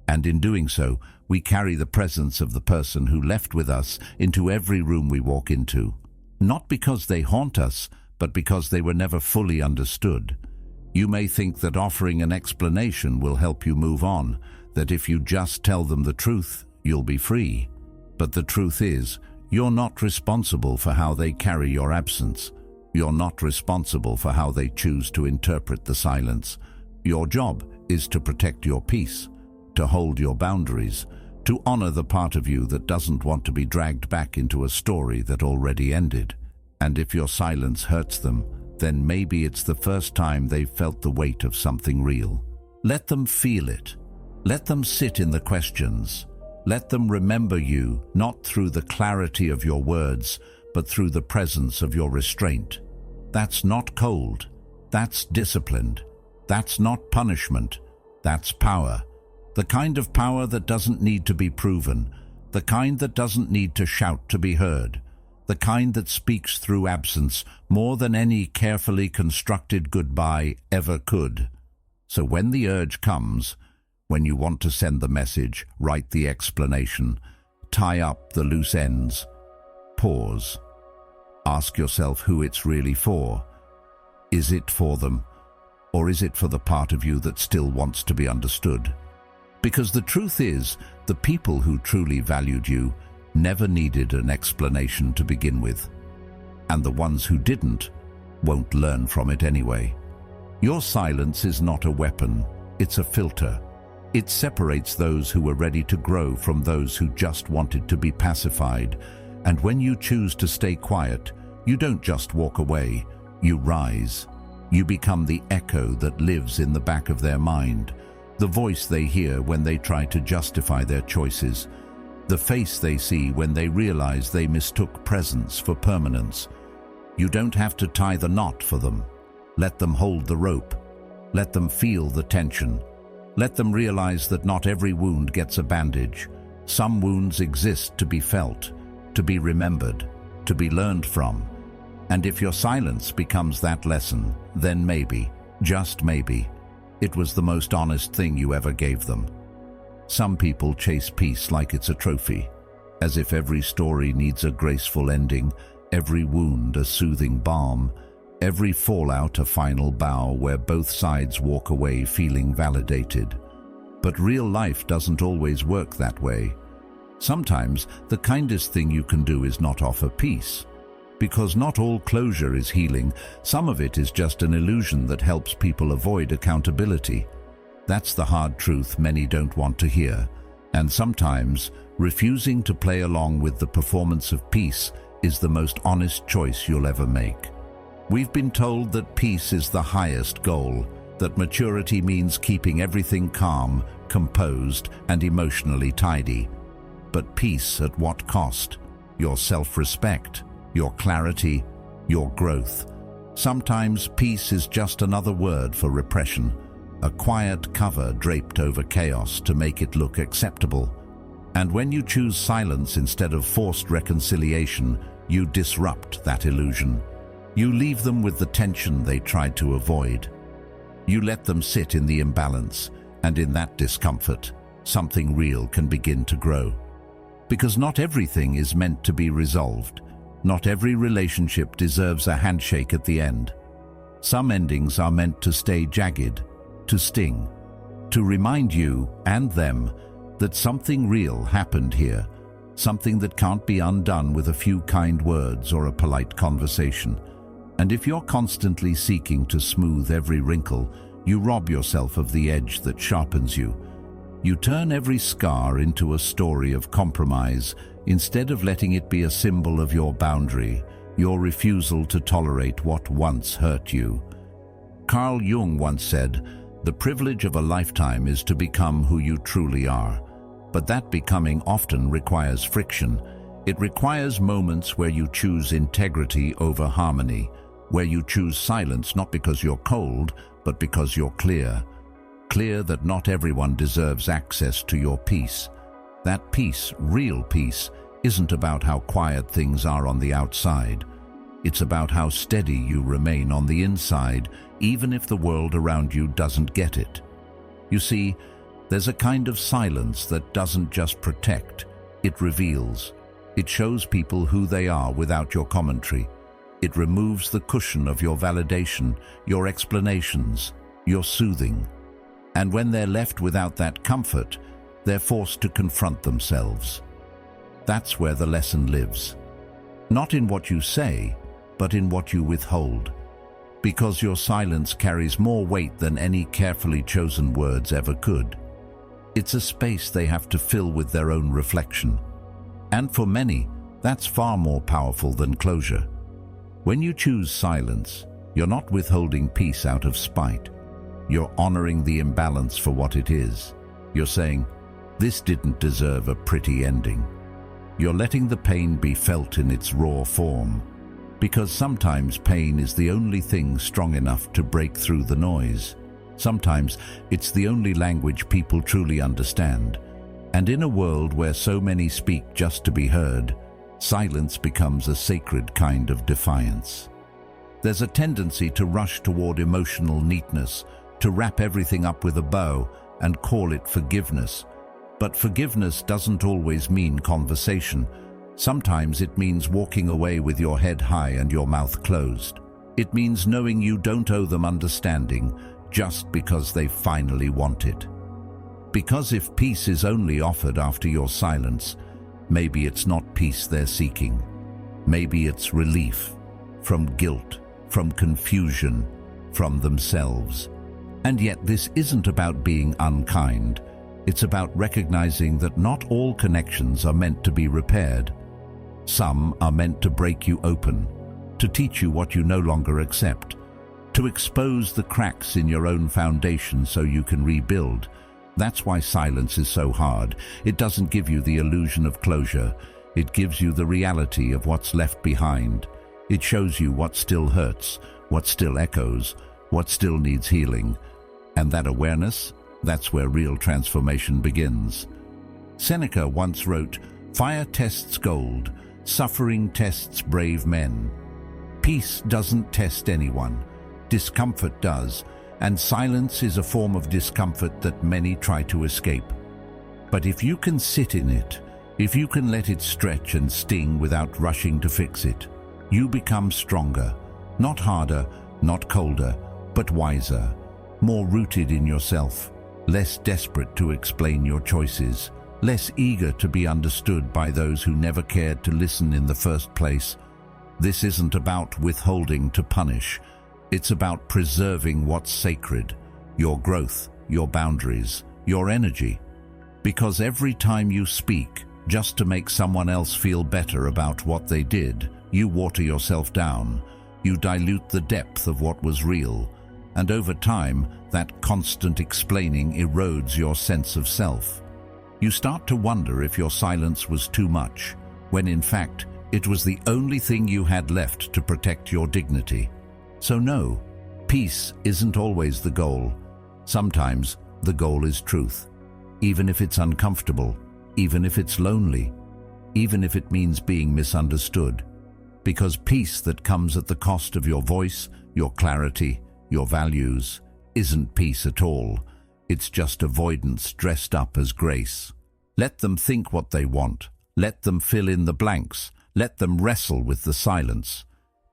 And in doing so, we carry the presence of the person who left with us into every room we walk into. Not because they haunt us, but because they were never fully understood. You may think that offering an explanation will help you move on, that if you just tell them the truth, you'll be free. But the truth is, you're not responsible for how they carry your absence. You're not responsible for how they choose to interpret the silence. Your job is to protect your peace, to hold your boundaries, to honor the part of you that doesn't want to be dragged back into a story that already ended. And if your silence hurts them, then maybe it's the first time they've felt the weight of something real. Let them feel it. Let them sit in the questions. Let them remember you, not through the clarity of your words, but through the presence of your restraint. That's not cold. That's disciplined. That's not punishment. That's power. The kind of power that doesn't need to be proven. The kind that doesn't need to shout to be heard. The kind that speaks through absence more than any carefully constructed goodbye ever could. So when the urge comes, when you want to send the message, write the explanation, tie up the loose ends, pause. Ask yourself who it's really for. Is it for them, or is it for the part of you that still wants to be understood? Because the truth is, the people who truly valued you never needed an explanation to begin with. And the ones who didn't won't learn from it anyway. Your silence is not a weapon, it's a filter. It separates those who were ready to grow from those who just wanted to be pacified. And when you choose to stay quiet, you don't just walk away, you rise. You become the echo that lives in the back of their mind, the voice they hear when they try to justify their choices, the face they see when they realize they mistook presence for permanence. You don't have to tie the knot for them. Let them hold the rope. Let them feel the tension. Let them realize that not every wound gets a bandage. Some wounds exist to be felt, to be remembered, to be learned from. And if your silence becomes that lesson, then maybe, just maybe, it was the most honest thing you ever gave them. Some people chase peace like it's a trophy, as if every story needs a graceful ending, every wound a soothing balm, every fallout a final bow where both sides walk away feeling validated. But real life doesn't always work that way. Sometimes the kindest thing you can do is not offer peace. Because not all closure is healing, some of it is just an illusion that helps people avoid accountability. That's the hard truth many don't want to hear. And sometimes, refusing to play along with the performance of peace is the most honest choice you'll ever make. We've been told that peace is the highest goal, that maturity means keeping everything calm, composed, and emotionally tidy. But peace at what cost? Your self-respect, your clarity, your growth. Sometimes peace is just another word for repression, a quiet cover draped over chaos to make it look acceptable. And when you choose silence instead of forced reconciliation, you disrupt that illusion. You leave them with the tension they tried to avoid. You let them sit in the imbalance, and in that discomfort, something real can begin to grow. Because not everything is meant to be resolved. Not every relationship deserves a handshake at the end. Some endings are meant to stay jagged, to sting, to remind you and them that something real happened here, something that can't be undone with a few kind words or a polite conversation. And if you're constantly seeking to smooth every wrinkle, you rob yourself of the edge that sharpens you. You turn every scar into a story of compromise instead of letting it be a symbol of your boundary, your refusal to tolerate what once hurt you. Carl Jung once said, "The privilege of a lifetime is to become who you truly are." But that becoming often requires friction. It requires moments where you choose integrity over harmony, where you choose silence not because you're cold, but because you're clear. Clear that not everyone deserves access to your peace. That peace, real peace, isn't about how quiet things are on the outside. It's about how steady you remain on the inside, even if the world around you doesn't get it. You see, there's a kind of silence that doesn't just protect, it reveals. It shows people who they are without your commentary. It removes the cushion of your validation, your explanations, your soothing. And when they're left without that comfort, they're forced to confront themselves. That's where the lesson lives. Not in what you say, but in what you withhold. Because your silence carries more weight than any carefully chosen words ever could. It's a space they have to fill with their own reflection. And for many, that's far more powerful than closure. When you choose silence, you're not withholding peace out of spite. You're honoring the imbalance for what it is. You're saying, this didn't deserve a pretty ending. You're letting the pain be felt in its raw form. Because sometimes pain is the only thing strong enough to break through the noise. Sometimes it's the only language people truly understand. And in a world where so many speak just to be heard, silence becomes a sacred kind of defiance. There's a tendency to rush toward emotional neatness, to wrap everything up with a bow and call it forgiveness. But forgiveness doesn't always mean conversation. Sometimes it means walking away with your head high and your mouth closed. It means knowing you don't owe them understanding just because they finally want it. Because if peace is only offered after your silence, maybe it's not peace they're seeking. Maybe it's relief from guilt, from confusion, from themselves. And yet this isn't about being unkind. It's about recognizing that not all connections are meant to be repaired. Some are meant to break you open, to teach you what you no longer accept, to expose the cracks in your own foundation so you can rebuild. That's why silence is so hard. It doesn't give you the illusion of closure. It gives you the reality of what's left behind. It shows you what still hurts, what still echoes, what still needs healing. And that awareness, that's where real transformation begins. Seneca once wrote, "Fire tests gold, suffering tests brave men." Peace doesn't test anyone. Discomfort does, and silence is a form of discomfort that many try to escape. But if you can sit in it, if you can let it stretch and sting without rushing to fix it, you become stronger, not harder, not colder, but wiser, more rooted in yourself, less desperate to explain your choices, less eager to be understood by those who never cared to listen in the first place. This isn't about withholding to punish. It's about preserving what's sacred, your growth, your boundaries, your energy. Because every time you speak, just to make someone else feel better about what they did, you water yourself down. You dilute the depth of what was real. And over time, that constant explaining erodes your sense of self. You start to wonder if your silence was too much, when in fact, it was the only thing you had left to protect your dignity. So no, peace isn't always the goal. Sometimes the goal is truth, even if it's uncomfortable, even if it's lonely, even if it means being misunderstood. Because peace that comes at the cost of your voice, your clarity, your values, isn't peace at all. It's just avoidance dressed up as grace. Let them think what they want. Let them fill in the blanks. Let them wrestle with the silence.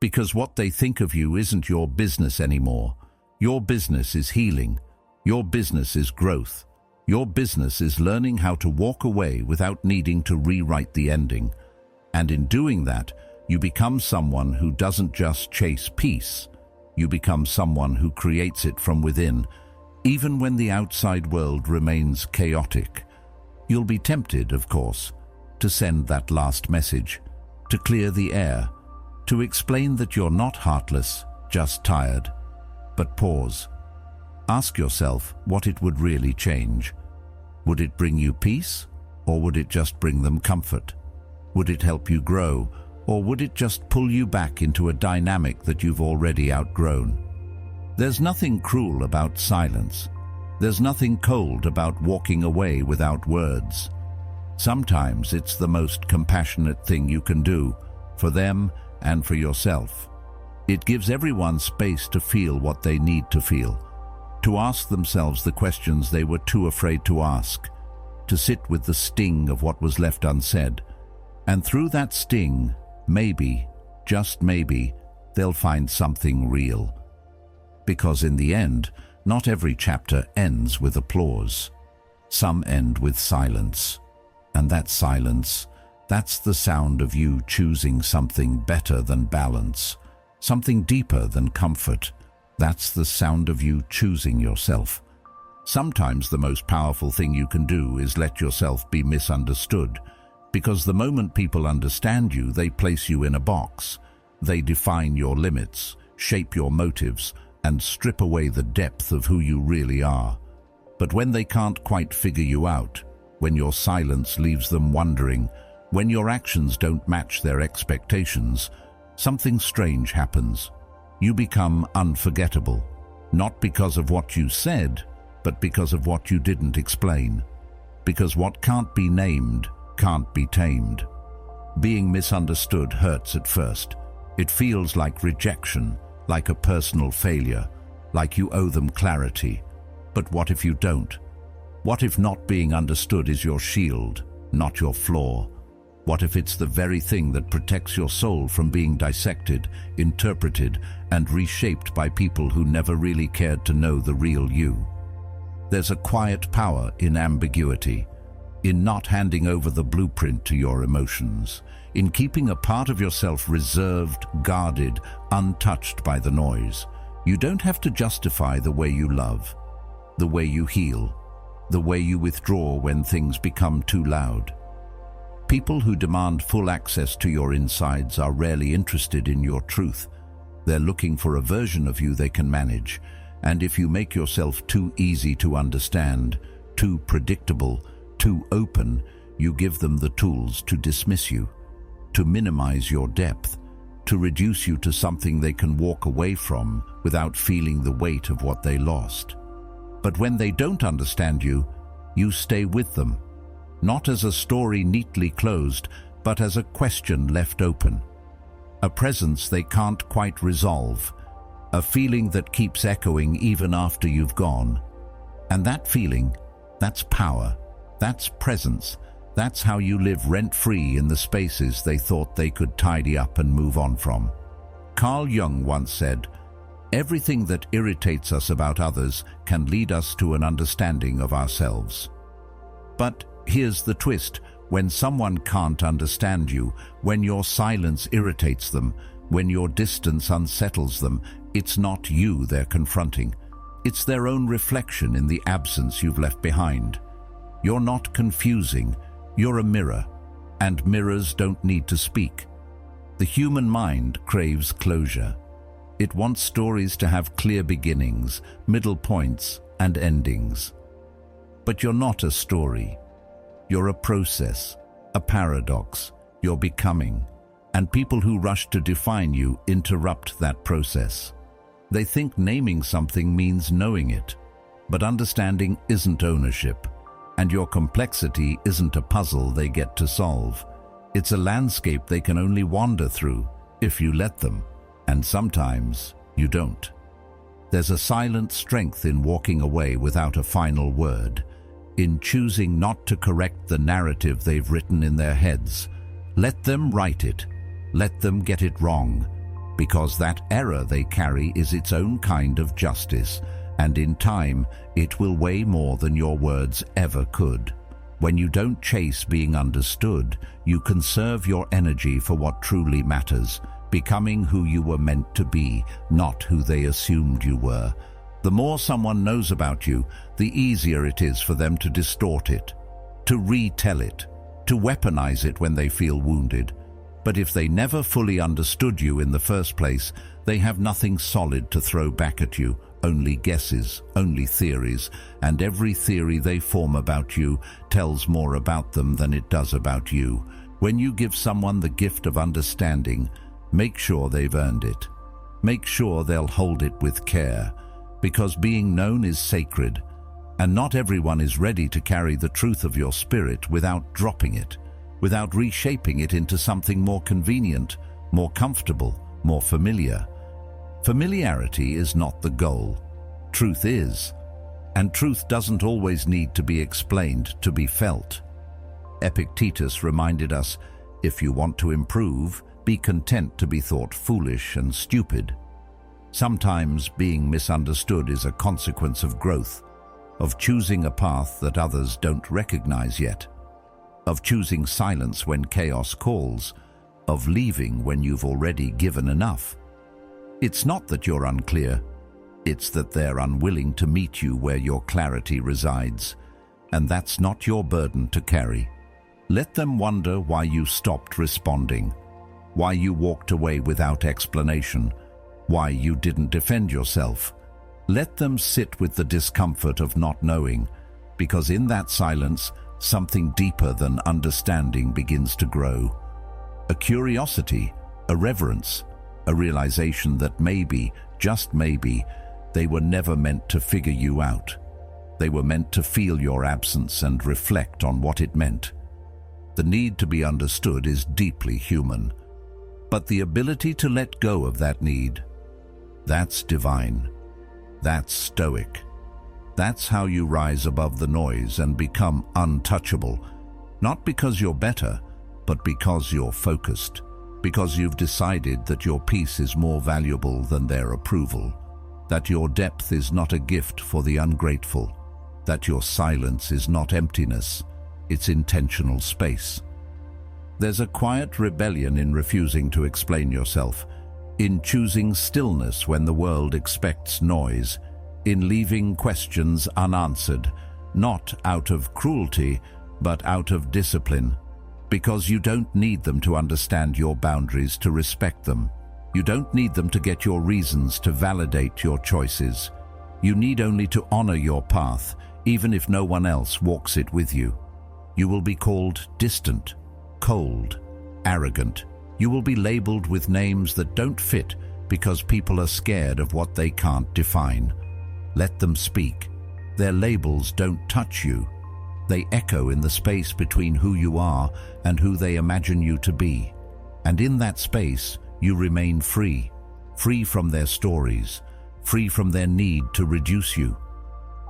Because what they think of you isn't your business anymore. Your business is healing. Your business is growth. Your business is learning how to walk away without needing to rewrite the ending. And in doing that, you become someone who doesn't just chase peace. You become someone who creates it from within, even when the outside world remains chaotic. You'll be tempted, of course, to send that last message, to clear the air, to explain that you're not heartless, just tired. But pause. Ask yourself what it would really change. Would it bring you peace, or would it just bring them comfort? Would it help you grow, or would it just pull you back into a dynamic that you've already outgrown? There's nothing cruel about silence. There's nothing cold about walking away without words. Sometimes it's the most compassionate thing you can do, for them and for yourself. It gives everyone space to feel what they need to feel, to ask themselves the questions they were too afraid to ask, to sit with the sting of what was left unsaid. And through that sting, maybe, just maybe, they'll find something real. Because in the end, not every chapter ends with applause. Some end with silence. And that silence, that's the sound of you choosing something better than balance, something deeper than comfort. That's the sound of you choosing yourself. Sometimes the most powerful thing you can do is let yourself be misunderstood, because the moment people understand you, they place you in a box. They define your limits, shape your motives, and strip away the depth of who you really are. But when they can't quite figure you out, when your silence leaves them wondering, when your actions don't match their expectations, something strange happens. You become unforgettable, not because of what you said, but because of what you didn't explain. Because what can't be named can't be tamed. Being misunderstood hurts at first. It feels like rejection, like a personal failure, like you owe them clarity. But what if you don't? What if not being understood is your shield, not your flaw? What if it's the very thing that protects your soul from being dissected, interpreted, and reshaped by people who never really cared to know the real you? There's a quiet power in ambiguity, in not handing over the blueprint to your emotions, in keeping a part of yourself reserved, guarded, untouched by the noise. You don't have to justify the way you love, the way you heal, the way you withdraw when things become too loud. People who demand full access to your insides are rarely interested in your truth. They're looking for a version of you they can manage, and if you make yourself too easy to understand, too predictable, too open, you give them the tools to dismiss you, to minimize your depth, to reduce you to something they can walk away from without feeling the weight of what they lost. But when they don't understand you, you stay with them, not as a story neatly closed, but as a question left open. A presence they can't quite resolve, a feeling that keeps echoing even after you've gone. And that feeling, that's power, that's presence, that's how you live rent-free in the spaces they thought they could tidy up and move on from. Carl Jung once said, "Everything that irritates us about others can lead us to an understanding of ourselves." But here's the twist: when someone can't understand you, when your silence irritates them, when your distance unsettles them, it's not you they're confronting. It's their own reflection in the absence you've left behind. You're not confusing, you're a mirror, and mirrors don't need to speak. The human mind craves closure. It wants stories to have clear beginnings, middle points, and endings. But you're not a story. You're a process, a paradox. You're becoming. And people who rush to define you interrupt that process. They think naming something means knowing it. But understanding isn't ownership. And your complexity isn't a puzzle they get to solve. It's a landscape they can only wander through, if you let them. And sometimes you don't. There's a silent strength in walking away without a final word, in choosing not to correct the narrative they've written in their heads. Let them write it. Let them get it wrong. because that error they carry is its own kind of justice, and in time it will weigh more than your words ever could. When you don't chase being understood, you conserve your energy for what truly matters, becoming who you were meant to be, not who they assumed you were. The more someone knows about you, the easier it is for them to distort it, to retell it, to weaponize it when they feel wounded. But if they never fully understood you in the first place, they have nothing solid to throw back at you, only guesses, only theories, and every theory they form about you tells more about them than it does about you. When you give someone the gift of understanding, make sure they've earned it. Make sure they'll hold it with care, because being known is sacred, and not everyone is ready to carry the truth of your spirit without dropping it, without reshaping it into something more convenient, more comfortable, more familiar. Familiarity is not the goal. Truth is. And truth doesn't always need to be explained to be felt. Epictetus reminded us, if you want to improve, be content to be thought foolish and stupid. Sometimes being misunderstood is a consequence of growth, of choosing a path that others don't recognize yet, of choosing silence when chaos calls, of leaving when you've already given enough. It's not that you're unclear, it's that they're unwilling to meet you where your clarity resides, and that's not your burden to carry. Let them wonder why you stopped responding, why you walked away without explanation, why you didn't defend yourself. Let them sit with the discomfort of not knowing, because in that silence, something deeper than understanding begins to grow. A curiosity, a reverence, a realization that maybe, just maybe, they were never meant to figure you out. They were meant to feel your absence and reflect on what it meant. The need to be understood is deeply human, but the ability to let go of that need, that's divine. That's Stoic. That's how you rise above the noise and become untouchable, not because you're better, but because you're focused, because you've decided that your peace is more valuable than their approval, that your depth is not a gift for the ungrateful, that your silence is not emptiness, it's intentional space. There's a quiet rebellion in refusing to explain yourself, in choosing stillness when the world expects noise, in leaving questions unanswered, not out of cruelty, but out of discipline, because you don't need them to understand your boundaries to respect them. You don't need them to get your reasons to validate your choices. You need only to honor your path, even if no one else walks it with you. You will be called distant, cold, arrogant. You will be labeled with names that don't fit because people are scared of what they can't define. Let them speak. Their labels don't touch you. They echo in the space between who you are and who they imagine you to be. And in that space, you remain free, free from their stories, free from their need to reduce you.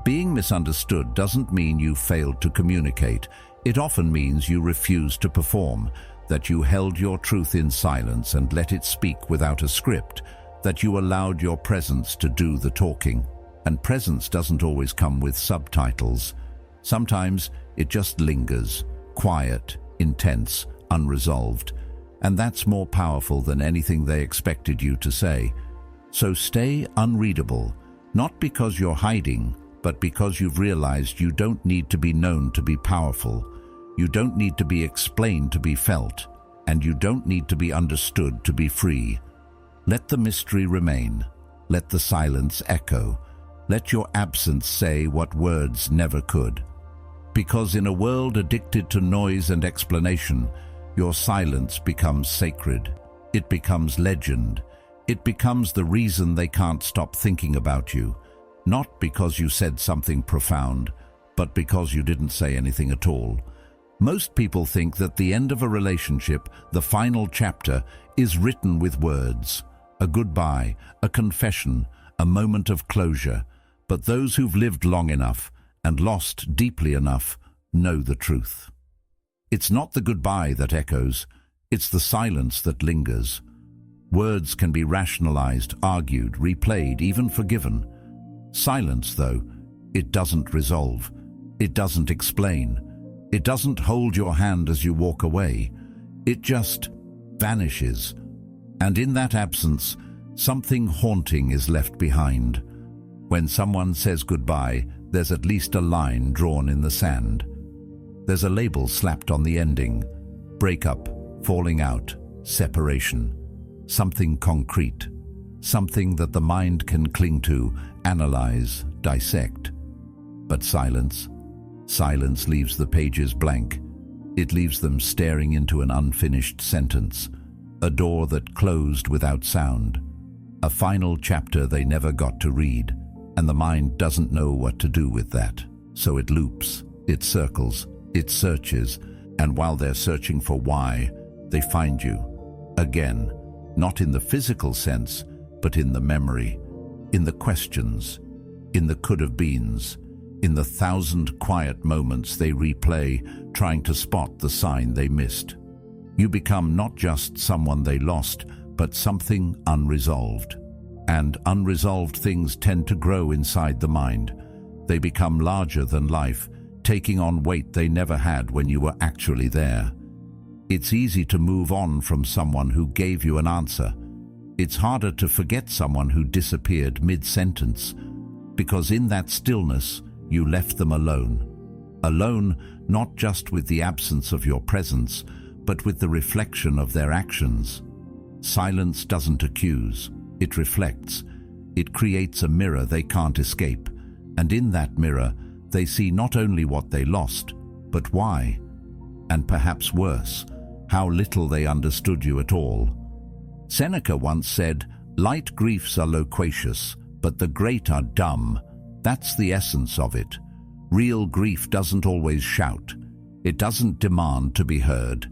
Being misunderstood doesn't mean you failed to communicate. It often means you refused to perform, that you held your truth in silence and let it speak without a script, that you allowed your presence to do the talking. And presence doesn't always come with subtitles. Sometimes it just lingers, quiet, intense, unresolved, and that's more powerful than anything they expected you to say. So stay unreadable, not because you're hiding, but because you've realized you don't need to be known to be powerful. You don't need to be explained to be felt, and you don't need to be understood to be free. Let the mystery remain. Let the silence echo. Let your absence say what words never could. Because in a world addicted to noise and explanation, your silence becomes sacred. It becomes legend. It becomes the reason they can't stop thinking about you. Not because you said something profound, but because you didn't say anything at all. Most people think that the end of a relationship, the final chapter, is written with words. A goodbye, a confession, a moment of closure. But those who've lived long enough and lost deeply enough know the truth. It's not the goodbye that echoes, it's the silence that lingers. Words can be rationalized, argued, replayed, even forgiven. Silence, though, it doesn't resolve. It doesn't explain. It doesn't hold your hand as you walk away. It just vanishes. And in that absence, something haunting is left behind. When someone says goodbye, there's at least a line drawn in the sand. There's a label slapped on the ending. Breakup, falling out, separation. Something concrete. Something that the mind can cling to, analyze, dissect. But silence? Silence leaves the pages blank. It leaves them staring into an unfinished sentence. A door that closed without sound. A final chapter they never got to read. And the mind doesn't know what to do with that. So it loops, it circles, it searches, and while they're searching for why, they find you. Again, not in the physical sense, but in the memory, in the questions, in the could-have-beens, in the 1,000 quiet moments they replay, trying to spot the sign they missed. You become not just someone they lost, but something unresolved. And unresolved things tend to grow inside the mind. They become larger than life, taking on weight they never had when you were actually there. It's easy to move on from someone who gave you an answer. It's harder to forget someone who disappeared mid-sentence, because in that stillness, you left them alone. Alone not just with the absence of your presence, but with the reflection of their actions. Silence doesn't accuse. It reflects. It creates a mirror they can't escape. And in that mirror, they see not only what they lost, but why. And perhaps worse, how little they understood you at all. Seneca once said, "Light griefs are loquacious, but the great are dumb." That's the essence of it. Real grief doesn't always shout. It doesn't demand to be heard.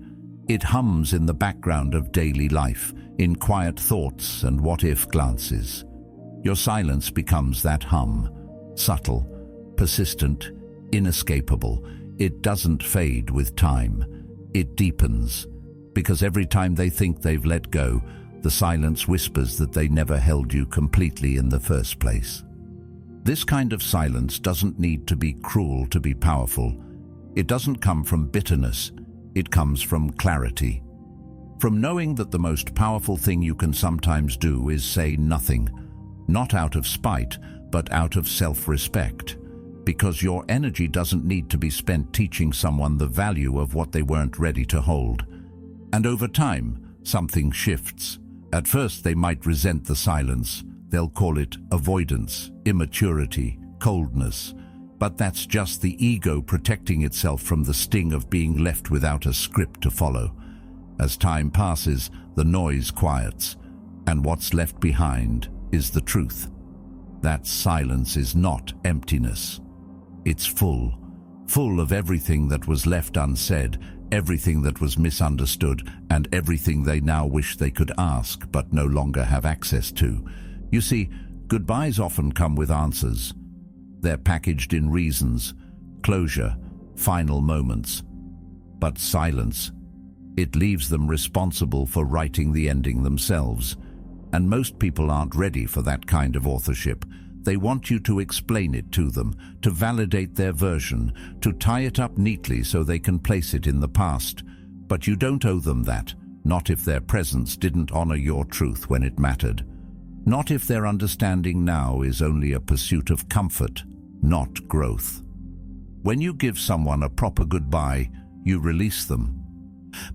It hums in the background of daily life, in quiet thoughts and what-if glances. Your silence becomes that hum, subtle, persistent, inescapable. It doesn't fade with time. It deepens, because every time they think they've let go, the silence whispers that they never held you completely in the first place. This kind of silence doesn't need to be cruel to be powerful. It doesn't come from bitterness. It comes from clarity. From knowing that the most powerful thing you can sometimes do is say nothing, not out of spite, but out of self-respect, because your energy doesn't need to be spent teaching someone the value of what they weren't ready to hold. And over time, something shifts. At first, they might resent the silence. They'll call it avoidance, immaturity, coldness. But that's just the ego protecting itself from the sting of being left without a script to follow. As time passes, the noise quiets, and what's left behind is the truth. That silence is not emptiness. It's full of everything that was left unsaid, everything that was misunderstood, and everything they now wish they could ask but no longer have access to. You see, goodbyes often come with answers. They're packaged in reasons, closure, final moments. But silence, it leaves them responsible for writing the ending themselves. And most people aren't ready for that kind of authorship. They want you to explain it to them, to validate their version, to tie it up neatly so they can place it in the past. But you don't owe them that, not if their presence didn't honor your truth when it mattered. Not if their understanding now is only a pursuit of comfort, not growth. When you give someone a proper goodbye, you release them.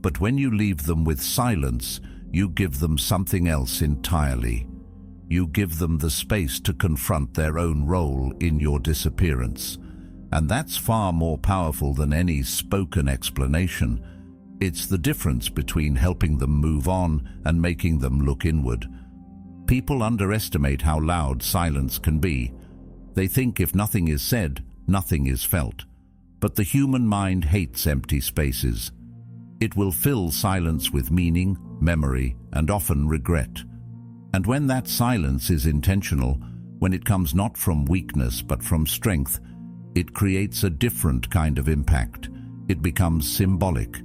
But when you leave them with silence, you give them something else entirely. You give them the space to confront their own role in your disappearance. And that's far more powerful than any spoken explanation. It's the difference between helping them move on and making them look inward. People underestimate how loud silence can be. They think if nothing is said, nothing is felt. But the human mind hates empty spaces. It will fill silence with meaning, memory, and often regret. And when that silence is intentional, when it comes not from weakness but from strength, it creates a different kind of impact. It becomes symbolic,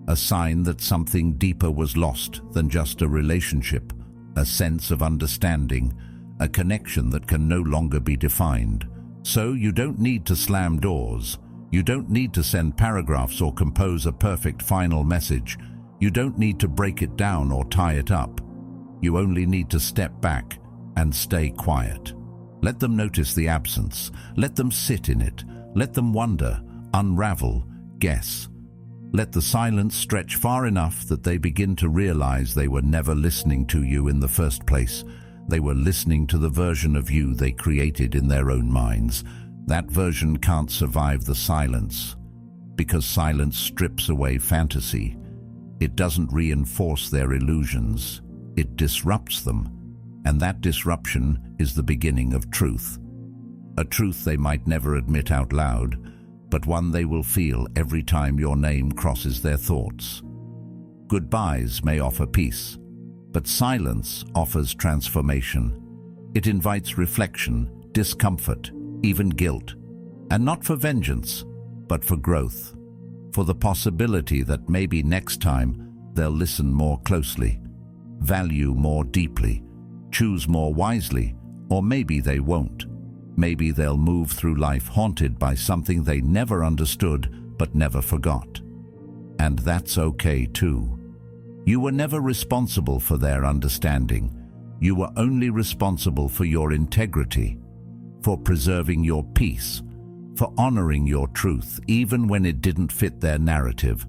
a sign that something deeper was lost than just a relationship a sense of understanding, a connection that can no longer be defined. So you don't need to slam doors. You don't need to send paragraphs or compose a perfect final message. You don't need to break it down or tie it up. You only need to step back and stay quiet. Let them notice the absence. Let them sit in it. Let them wonder, unravel, guess. Let the silence stretch far enough that they begin to realize they were never listening to you in the first place. They were listening to the version of you they created in their own minds. That version can't survive the silence, because silence strips away fantasy. It doesn't reinforce their illusions. It disrupts them, and that disruption is the beginning of truth. A truth they might never admit out loud, but one they will feel every time your name crosses their thoughts. Goodbyes may offer peace, but silence offers transformation. It invites reflection, discomfort, even guilt, and not for vengeance, but for growth, for the possibility that maybe next time they'll listen more closely, value more deeply, choose more wisely, or maybe they won't. Maybe they'll move through life haunted by something they never understood but never forgot. And that's okay too. You were never responsible for their understanding. You were only responsible for your integrity, for preserving your peace, for honoring your truth even when it didn't fit their narrative.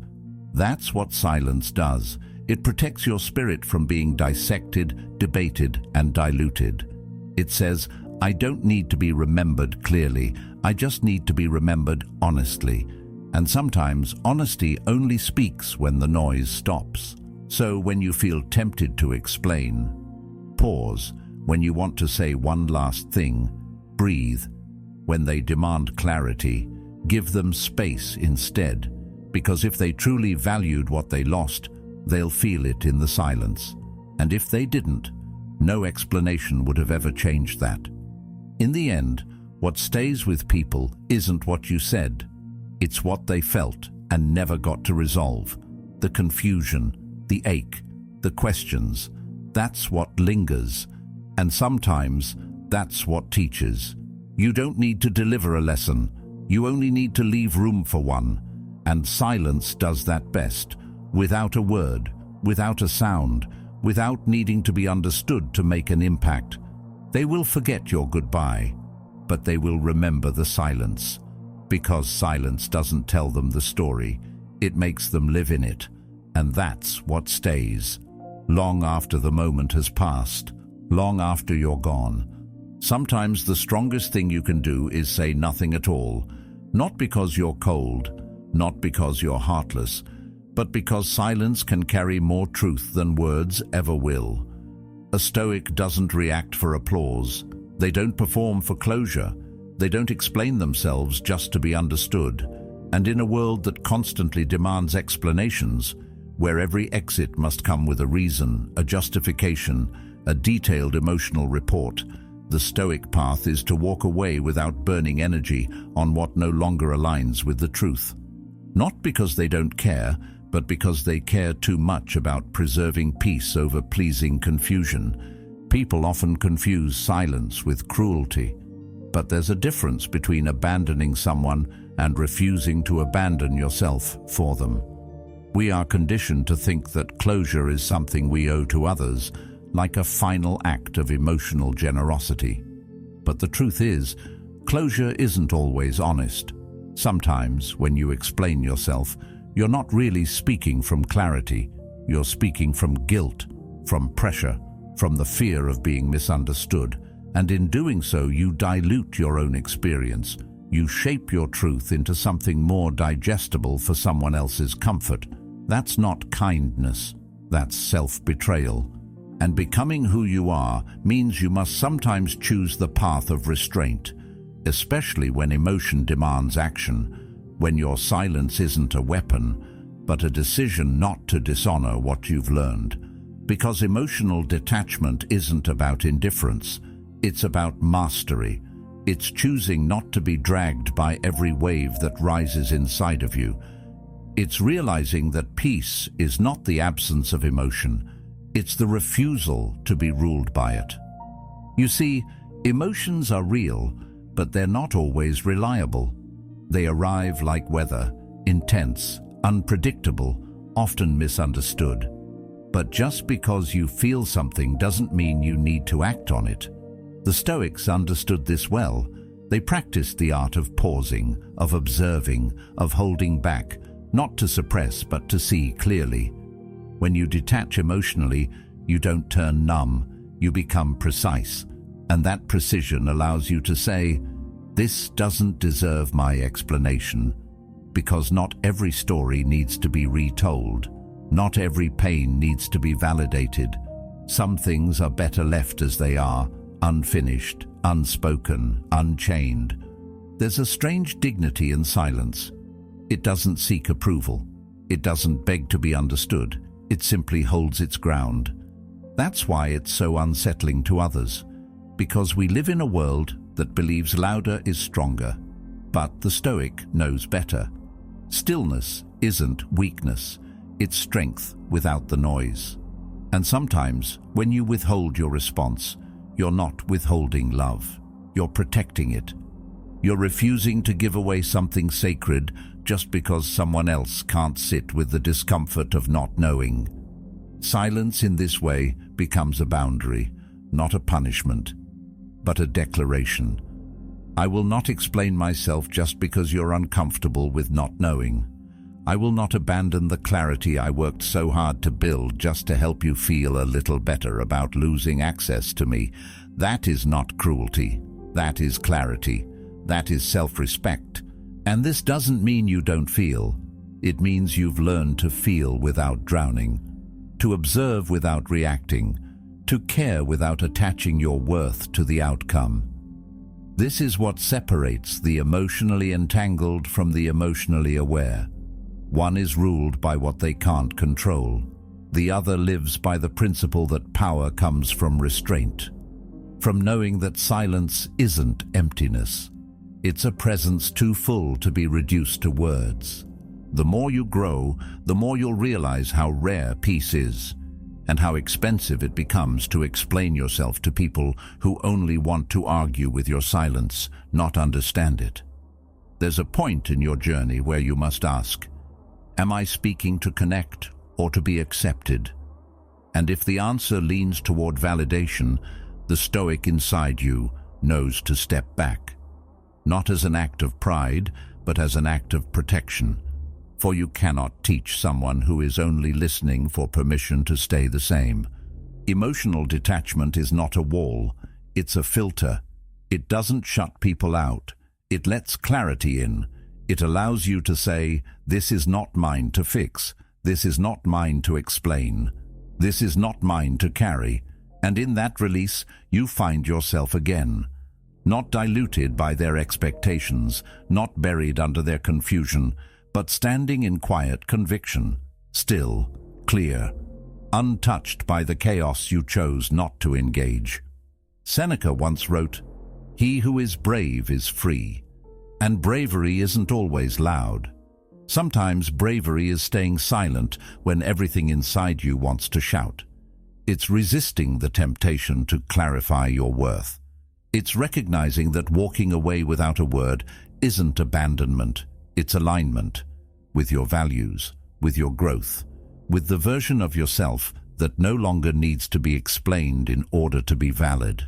That's what silence does. It protects your spirit from being dissected, debated, and diluted. It says, I don't need to be remembered clearly, I just need to be remembered honestly. And sometimes honesty only speaks when the noise stops. So when you feel tempted to explain, pause. When you want to say one last thing, breathe. When they demand clarity, give them space instead. Because if they truly valued what they lost, they'll feel it in the silence. And if they didn't, no explanation would have ever changed that. In the end, what stays with people isn't what you said. It's what they felt and never got to resolve. The confusion, the ache, the questions. That's what lingers. And sometimes that's what teaches. You don't need to deliver a lesson. You only need to leave room for one. And silence does that best, without a word, without a sound, without needing to be understood to make an impact. They will forget your goodbye, but they will remember the silence. Because silence doesn't tell them the story, it makes them live in it. And that's what stays. Long after the moment has passed, long after you're gone. Sometimes the strongest thing you can do is say nothing at all. Not because you're cold, not because you're heartless, but because silence can carry more truth than words ever will. A Stoic doesn't react for applause. They don't perform for closure. They don't explain themselves just to be understood. And in a world that constantly demands explanations, where every exit must come with a reason, a justification, a detailed emotional report, the Stoic path is to walk away without burning energy on what no longer aligns with the truth. Not because they don't care, but because they care too much about preserving peace over pleasing confusion. People often confuse silence with cruelty. But there's a difference between abandoning someone and refusing to abandon yourself for them. We are conditioned to think that closure is something we owe to others, like a final act of emotional generosity. But the truth is, closure isn't always honest. Sometimes, when you explain yourself, you're not really speaking from clarity. You're speaking from guilt, from pressure, from the fear of being misunderstood. And in doing so, you dilute your own experience. You shape your truth into something more digestible for someone else's comfort. That's not kindness. That's self-betrayal. And becoming who you are means you must sometimes choose the path of restraint, especially when emotion demands action, when your silence isn't a weapon, but a decision not to dishonor what you've learned. Because emotional detachment isn't about indifference, it's about mastery. It's choosing not to be dragged by every wave that rises inside of you. It's realizing that peace is not the absence of emotion, It's the refusal to be ruled by it. You see, emotions are real, but they're not always reliable. They arrive like weather, intense, unpredictable, often misunderstood. But just because you feel something doesn't mean you need to act on it. The Stoics understood this well. They practiced the art of pausing, of observing, of holding back, not to suppress but to see clearly. When you detach emotionally, you don't turn numb, you become precise. And that precision allows you to say, "This doesn't deserve my explanation," because not every story needs to be retold. Not every pain needs to be validated. Some things are better left as they are, unfinished, unspoken, unchained. There's a strange dignity in silence. It doesn't seek approval. It doesn't beg to be understood. It simply holds its ground. That's why it's so unsettling to others, because we live in a world that believes louder is stronger. But the Stoic knows better. Stillness isn't weakness. It's strength without the noise. And sometimes, when you withhold your response, you're not withholding love. You're protecting it. You're refusing to give away something sacred just because someone else can't sit with the discomfort of not knowing. Silence in this way becomes a boundary, not a punishment, but a declaration. I will not explain myself just because you're uncomfortable with not knowing. I will not abandon the clarity I worked so hard to build just to help you feel a little better about losing access to me. That is not cruelty. That is clarity. That is self-respect. And this doesn't mean you don't feel. It means you've learned to feel without drowning, to observe without reacting, to care without attaching your worth to the outcome. This is what separates the emotionally entangled from the emotionally aware. One is ruled by what they can't control. The other lives by the principle that power comes from restraint, from knowing that silence isn't emptiness. It's a presence too full to be reduced to words. The more you grow, the more you'll realize how rare peace is, and how expensive it becomes to explain yourself to people who only want to argue with your silence, not understand it. There's a point in your journey where you must ask, am I speaking to connect or to be accepted? And if the answer leans toward validation, the Stoic inside you knows to step back. Not as an act of pride, but as an act of protection. For you cannot teach someone who is only listening for permission to stay the same. Emotional detachment is not a wall, it's a filter. It doesn't shut people out. It lets clarity in. It allows you to say, this is not mine to fix. This is not mine to explain. This is not mine to carry. And in that release, you find yourself again. Not diluted by their expectations, not buried under their confusion, but standing in quiet conviction, still, clear, untouched by the chaos you chose not to engage. Seneca once wrote, "He who is brave is free." And bravery isn't always loud. Sometimes bravery is staying silent when everything inside you wants to shout. It's resisting the temptation to clarify your worth. It's recognizing that walking away without a word isn't abandonment, it's alignment with your values, with your growth, with the version of yourself that no longer needs to be explained in order to be valid.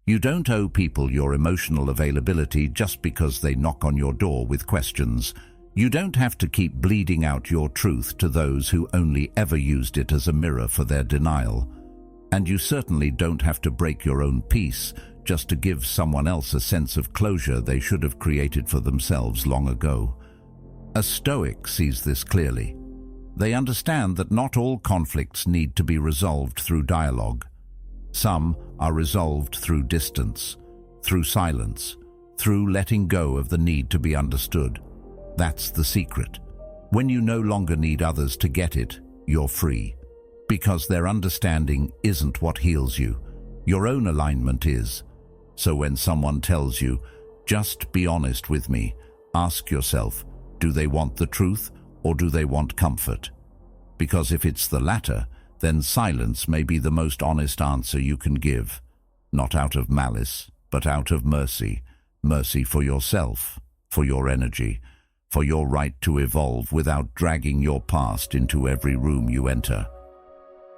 You don't owe people your emotional availability just because they knock on your door with questions. You don't have to keep bleeding out your truth to those who only ever used it as a mirror for their denial. And you certainly don't have to break your own peace just to give someone else a sense of closure they should have created for themselves long ago. A Stoic sees this clearly. They understand that not all conflicts need to be resolved through dialogue. Some are resolved through distance, through silence, through letting go of the need to be understood. That's the secret. When you no longer need others to get it, you're free. Because their understanding isn't what heals you. Your own alignment is. So when someone tells you, just be honest with me, ask yourself, do they want the truth or do they want comfort? Because if it's the latter, then silence may be the most honest answer you can give, not out of malice, but out of mercy. Mercy for yourself, for your energy, for your right to evolve without dragging your past into every room you enter.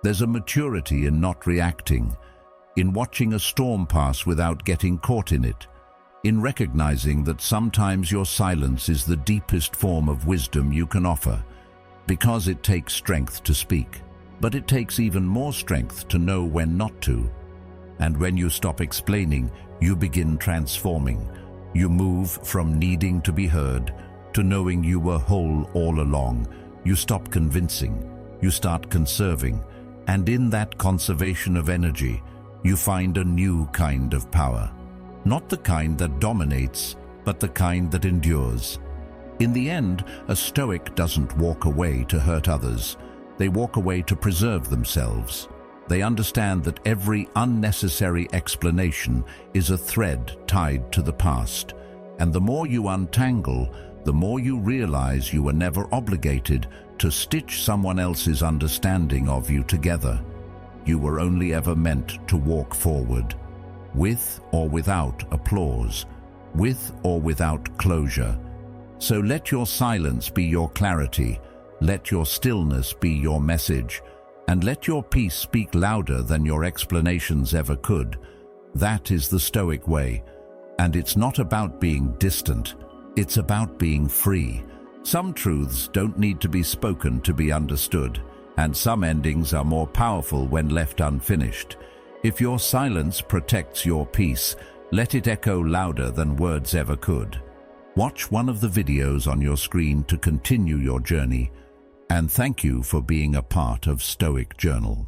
There's a maturity in not reacting, in watching a storm pass without getting caught in it, in recognizing that sometimes your silence is the deepest form of wisdom you can offer, because it takes strength to speak, but it takes even more strength to know when not to. And when you stop explaining, you begin transforming. You move from needing to be heard to knowing you were whole all along. You stop convincing, you start conserving, and in that conservation of energy, you find a new kind of power. Not the kind that dominates, but the kind that endures. In the end, a Stoic doesn't walk away to hurt others. They walk away to preserve themselves. They understand that every unnecessary explanation is a thread tied to the past. And the more you untangle, the more you realize you were never obligated to stitch someone else's understanding of you together. You were only ever meant to walk forward, with or without applause, with or without closure. So let your silence be your clarity, let your stillness be your message, and let your peace speak louder than your explanations ever could. That is the Stoic way, and it's not about being distant, it's about being free. Some truths don't need to be spoken to be understood, and some endings are more powerful when left unfinished. If your silence protects your peace, let it echo louder than words ever could. Watch one of the videos on your screen to continue your journey, and thank you for being a part of Stoic Journal.